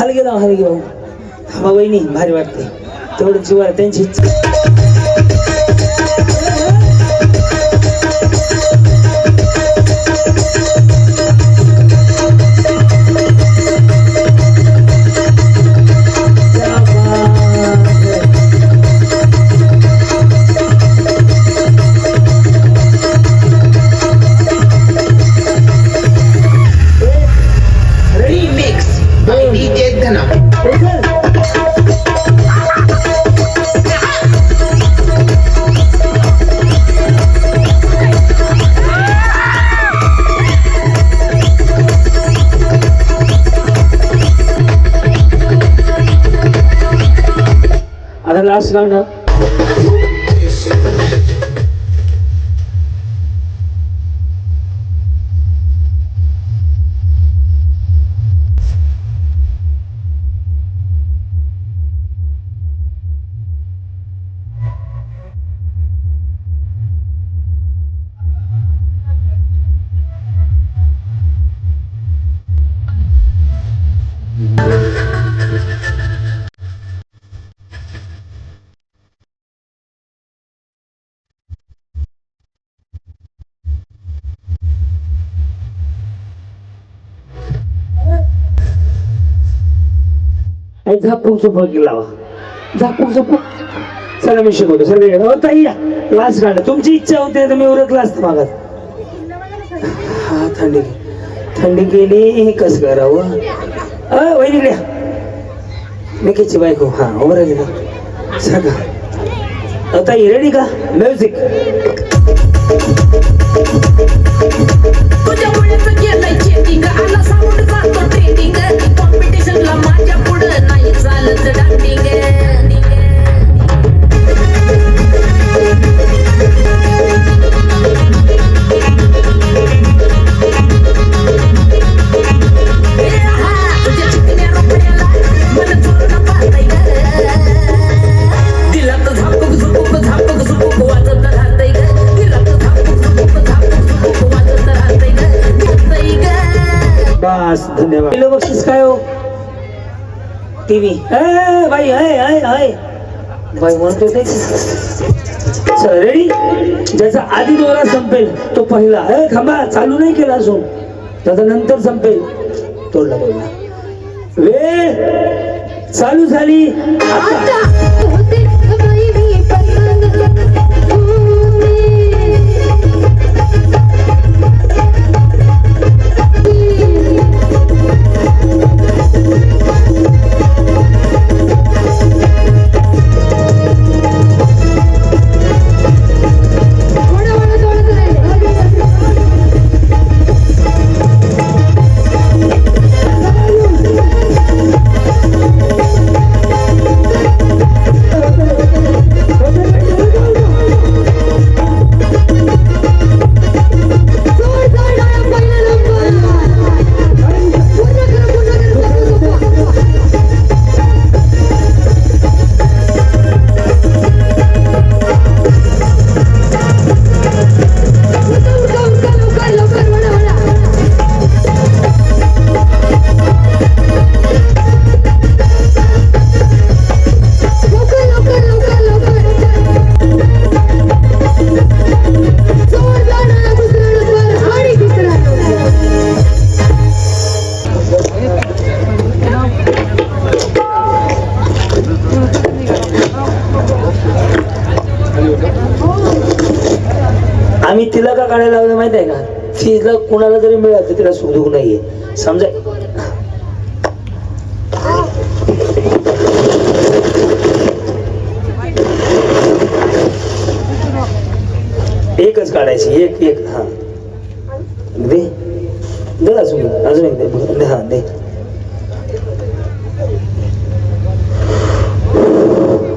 हालगे भाऊ हा वहिनी भारी वाटते तेवढं जीवा त्यांची इच्छा. आता लास्ट गाणं झापूक झुपूक लावा झापूक झुपूक सगळं मी शिकवतो सगळे ताई या लास्ट गाणं तुमची इच्छा होती तर मी उरकला असतं मागत हा थंडी गेली कस करावं वहिनी निकीची बायको हा उभं गेली सगळं ताई रेडी का म्युझिक कॉम्पिटिशनला माझ्या पुढं नाही चालत डान्सिंग दिलात झापूक झुपूक झापूक झुपूक वाजत राहतय ग दिलात झापूक झुपूक झापूक झुपूक वाजत राहतय ग बस धन्यवाद पहिलं बक्षीस काय हो टीव्ही बाई बाई म्हणतो ते चल रेडी ज्याचा आधी दोरा संपेल तो पहिला थांबा चालू नाही केला अजून त्याचा नंतर संपेल तोडला वेळ चालू झाली आता आम्ही तिला का काढायला लावलं माहित आहे का तिला कुणाला जरी मिळालं तर तिला सुख दुःख नाहीये समजा एकच काढायची एक एक हा दे दे अजून एक दे हा दे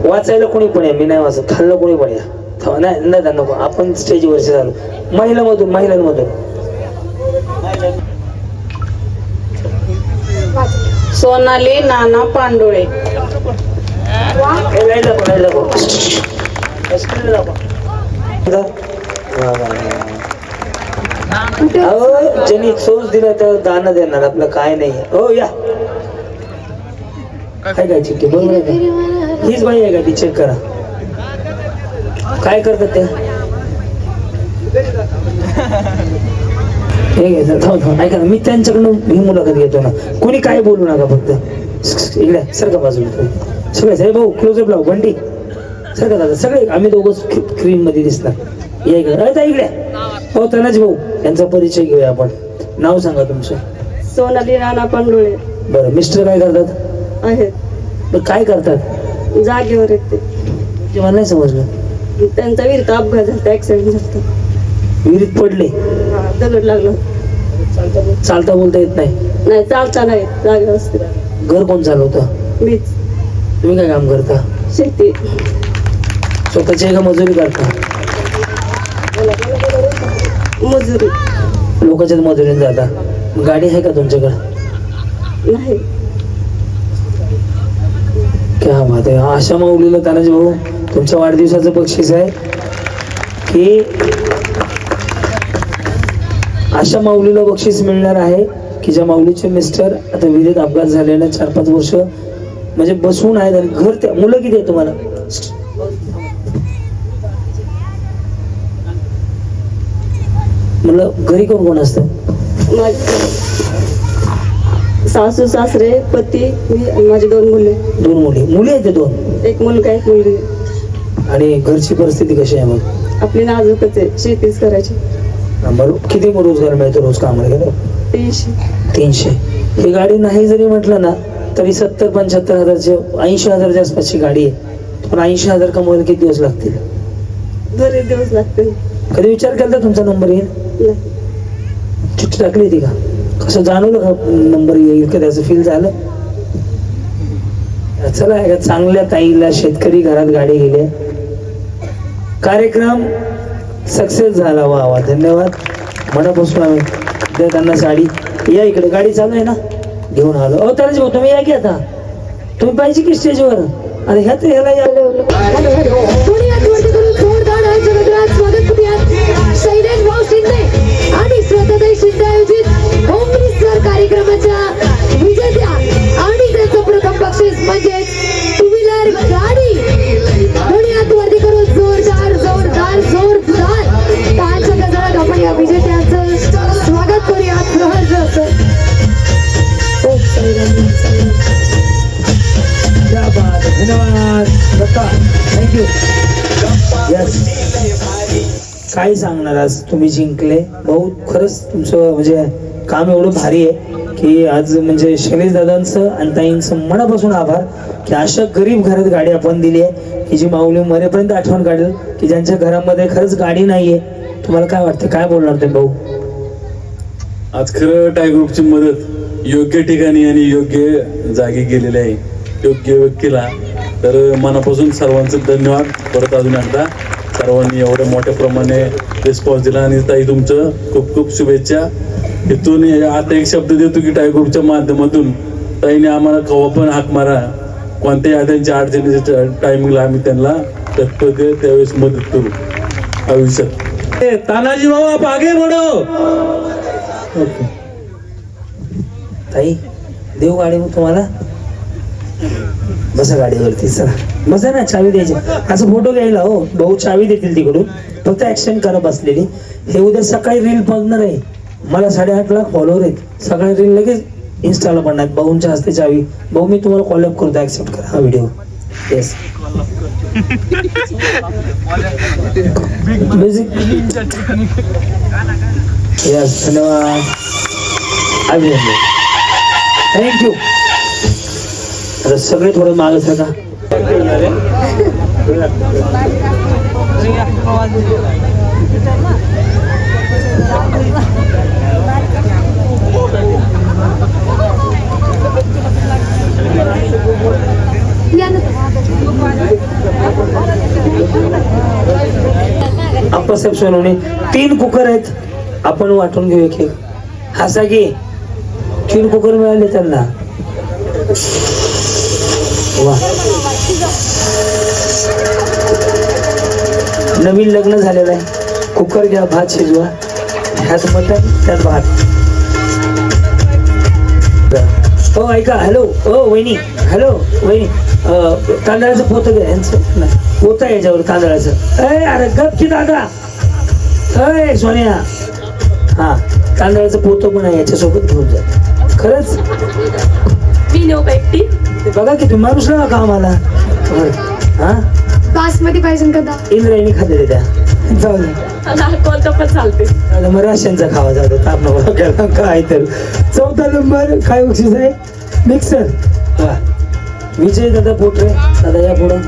वाचायला कोणी पण आहे मी नाही वाचत खाल्लं कोणी पण या नाही नाही नको आपण स्टेजवरचे झालो महिलांमधून सोनाली नाना पांडुळे ज्यांनी सोच दिला तर दान देणार आपलं काय नाही हो या काय काय चिठ्ठी बरोबर आहे का? हीच बाई आहे का ती? चेक करा काय करतात त्या. हे घ्यायचं थांब ऐका ना, मी त्यांच्याकडून ही मुलाखत घेतो ना, कोणी काय बोलू नका फक्त. इकडे सर का बाजूला सगळे साहेब भाऊ क्लोजअप लाव बंटी सर का दादा सगळे आम्ही दोघं स्क्रीन मध्ये दिसणार. या इकडे अरे इकडे हो तानाजी भाऊ यांचा परिचय घेऊया आपण. नाव सांगा तुमचं. सोनाली राणा पांडुळे बरं मिस्टर काय करतात? आहेत बरं काय करतात? जागेवर येते. ते मला नाही समजलं. त्यांचा विहिरीत अपघात झाला, ऍक्सिडेंट झाला. विहिरीत पडले? दगड लागला. चालता बोलता येत नाही? नाही चालता नाही, जागेवर असते. घर कोण चालवतं? मीच. तुम्ही काय काम करता? शेती. स्वतःची आहे का मजुरी करता? मजुरी. लोकांच्यात मजुरीने जाता. गाडी आहे का तुमच्याकडे? नाही. क्या बात आहे. आशा माऊलीला तानाजी भाऊ तुमच्या वाढदिवसाचं बक्षीस आहे की आशा माऊलीला बक्षीस मिळणार आहे की ज्या माऊलीचे मिस्टर आता विहिरीत अपघात झालेला 4-5 वर्ष म्हणजे बसून आहेत आणि घर त्या. मुलं किती आहे तुम्हाला? मुलं घरी कोण कोण असतं? सासू सासरे पती मी आणि माझी 2 मुले. 2 मुली. मुली आहेत ते 2? एक मुलगा एक मुलगी. आणि घरची परिस्थिती कशी आहे मग? आपली नाजूकच आहे, शेतीच करायची. बरोबर. किती रोजगार मिळतो रोज कामाला गेलो? 300. ही गाडी नाही जरी म्हटलं ना तरी 70-75 हजारची 80 हजारच्या आसपासची गाडी आहे. पण 80 हजार कमवायला किती दिवस लागतील? बरेच दिवस लागतील. कधी विचार केला तुमचा नंबर येईल? चिठ्ठी टाकली होती का? कसं जाणवलं का नंबर येईल का? त्याचं फील झालं? चला एका चांगल्या ताईला शेतकरी घरात गाडी गेली. कार्यक्रम सक्सेस झाला. वा वा धन्यवाद मनापासून. आम्ही द्या त्यांना साडी. या इकडे गाडी चालू आहे ना घेऊन आलो. अहो तानाजी भाऊ तुम्ही या की आता. तुम्ही पाहिजे की स्टेजवर? अरे ह्या तर ह्याला या. कोणी हातवरती करून जोरदार जगद्राज स्वागत करूयात शैलेश भाऊ शिंदे आणि श्रद्धाताई शिंदे आयोजित होम मिनिस्टर कार्यक्रमाच्या विजेत्या आणि त्यांचं प्रथम बक्षीस म्हणजे 2 व्हीलर गाडी. कोणी हातवरती करून जोरदार जोरदार जोरदार टाळ्यांच्या गजरात आपण या विजेत्यांचं स्वागत करूयात. क्या बात. धन्यवाद दत्ता. थँक्यू. यस. काय सांगणार आज तुम्ही जिंकले भाऊ. खरंच तुमचं म्हणजे काम एवढं भारी आहे की आज म्हणजे शैलेश दादांचं आणि ताईंचं मनापासून आभार की अशा गरीब घरात गाडी आपण दिली आहे की जी माऊली मरेपर्यंत आठवण काढेल की ज्यांच्या घरामध्ये खरंच गाडी नाहीये. तुम्हाला काय वाटतं? काय बोलणार ते भाऊ? आज खरं टायगर ग्रुपची मदत योग्य ठिकाणी आणि योग्य जागी गेलेली आहे योग्य व्यक्तीला. तर मनापासून सर्वांचं धन्यवाद. परत अजून एकदा सर्वांनी एवढ्या मोठ्या प्रमाणे रिस्पॉन्स दिला आणि ताई तुमचं खूप खूप शुभेच्छा. इथून आता एक शब्द देतो की टायगर ग्रुपच्या माध्यमातून ताईने आम्हाला कवा पण हाक मारा. कोणत्याही त्यांच्या अडचणीच्या टायमिंगला आम्ही त्यांना तत्पर त्यावेळेस मदत करू आयुष्यात. तानाजी भाऊ आप आगे बढो. ओके ताई देऊ गाडी मग तुम्हाला? बसा गाडीवरती. चला बसा ना. चावी द्यायची. असं फोटो घ्यायला हो भाऊ चावी देतील तिकडून. फक्त ऍक्शन करा बसलेली. हे उद्या सकाळी रील बघणार आहे. मला 8.5 लाख फॉलोअर आहेत. सगळे रील लगेच इन्स्टाला पडणार. भाऊंच्या हस्ते चावी. भाऊ मी तुम्हाला कॉलअप करतो. ऍक्सेप्ट करा हा व्हिडिओ. येस येस धन्यवाद. अभिनंदन. थँक्यू. आता सगळे थोडं मागं सका. आप्पासाहेब सोनवणे 3 कुकर आहेत. आपण वाटून घेऊ एक. हसा की 3 कुकर मिळाले त्यांना. वा. नवीन लग्न झालेलं आहे. कुकर घ्या. भात शिजवा. ह्यात मटण त्यात भात. हो ऐका, हॅलो, हो वहिनी, हॅलो वहिनी, तांदळाचं पोतं द्या यांचं ना, पोतं आहे याच्यावर तांदळाचं. अरे गप की दादा, सोन्या, हा तांदळाचं पोतं पण आहे याच्यासोबत घेऊन जा. खरंच मी नेऊ का एकटी? ते बघा की तुम्ही माणूस ना का आम्हाला. हा बासमती पाहिजे का? इंद्रायणी खाते त्या, जाऊ दे. कोणतं पण चालते. आता मग राशनचा खावा जातो, ताप नको केला काय. तर 4था नंबर काय बक्षीस आहे? मिक्सर. वा, विजय दादा पोटरे, दादा या पुढं.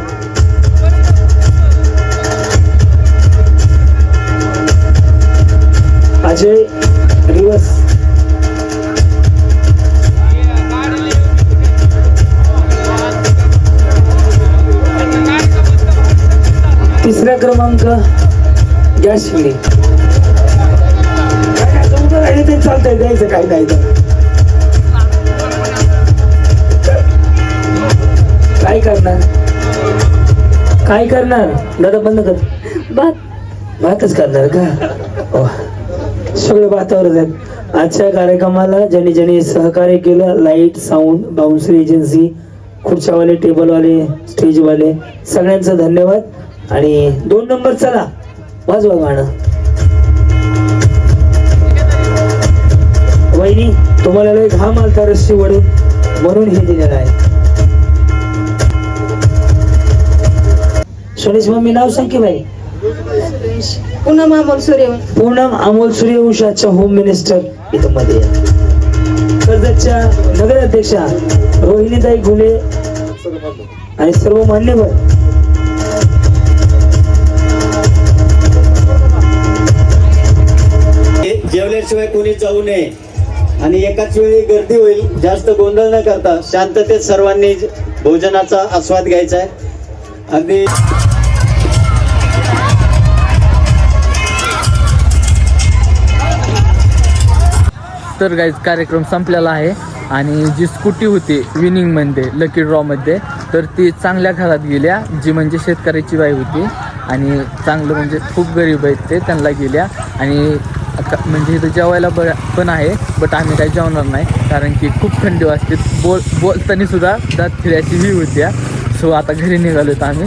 अजय रिवर्स. तिसरा क्रमांक गॅस शिंगडी. ते चालतंय, द्यायचं काय नाही तर. काय करणार, काय करणार दादा? बंद कर. भातच करणार का? सगळे भातावरच आहेत. आजच्या कार्यक्रमाला ज्यांनी ज्यांनी सहकार्य केलं, लाईट, साऊंड, बाउन्सर एजन्सी, खुर्च्यावाले, टेबलवाले, स्टेजवाले, सगळ्यांचं धन्यवाद. आणि 2 नंबर चला वाजवा गाणं. वहिनी तुम्हाला लय घाम आलता रस्सी वडून, म्हणून हे दिलेलं आहे. सोनेश मम्मी नाव सांग की बाई. पूनम अमोल सूर्यवंशी. पूनम अमोल सूर्यवंशाच्या होम मिनिस्टर इथं मध्ये. कर्जतच्या नगराध्यक्षा रोहिणीताई घुले आणि सर्व मान्यवर. जेवल्याशिवाय कोणी जाऊ नये आणि एकाच वेळी गर्दी होईल. जास्त गोंधळ न करता शांततेत सर्वांनी भोजनाचा आस्वाद घ्यायचा आहे. अगदी तर गाईज कार्यक्रम संपलेला आहे आणि जी स्कूटी होती विनिंगमध्ये लकी ड्रॉमध्ये, तर ती चांगल्या घरात गेल्या, जी म्हणजे शेतकऱ्याची बाई होती आणि चांगलं म्हणजे खूप गरीब आहेत ते, त्यांना गेल्या. आणि म्हणजे इथं जेवायला पण आहे, बट आम्ही काही जेवणार नाही कारण की खूप थंडी वाजते. बोलताना सुद्धा दात फिरायची ही होत्या. सो आता घरी निघालो तर आम्ही.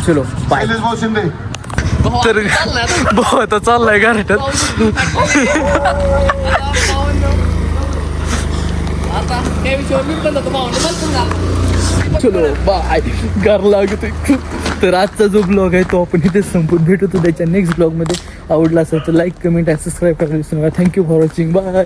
चलो बाय. तर भाऊ आता चाललाय घरात. चलो बाय. घर लागतोय खूप. तर आजचा जो ब्लॉग आहे तो आपण इथे संपून भेटू त्याच्या नेक्स्ट ब्लॉगमध्ये. आवडला असेल तर लाईक, कमेंट आणि सबस्क्राईब करायला विसरू नका. Thank you for watching. बाय.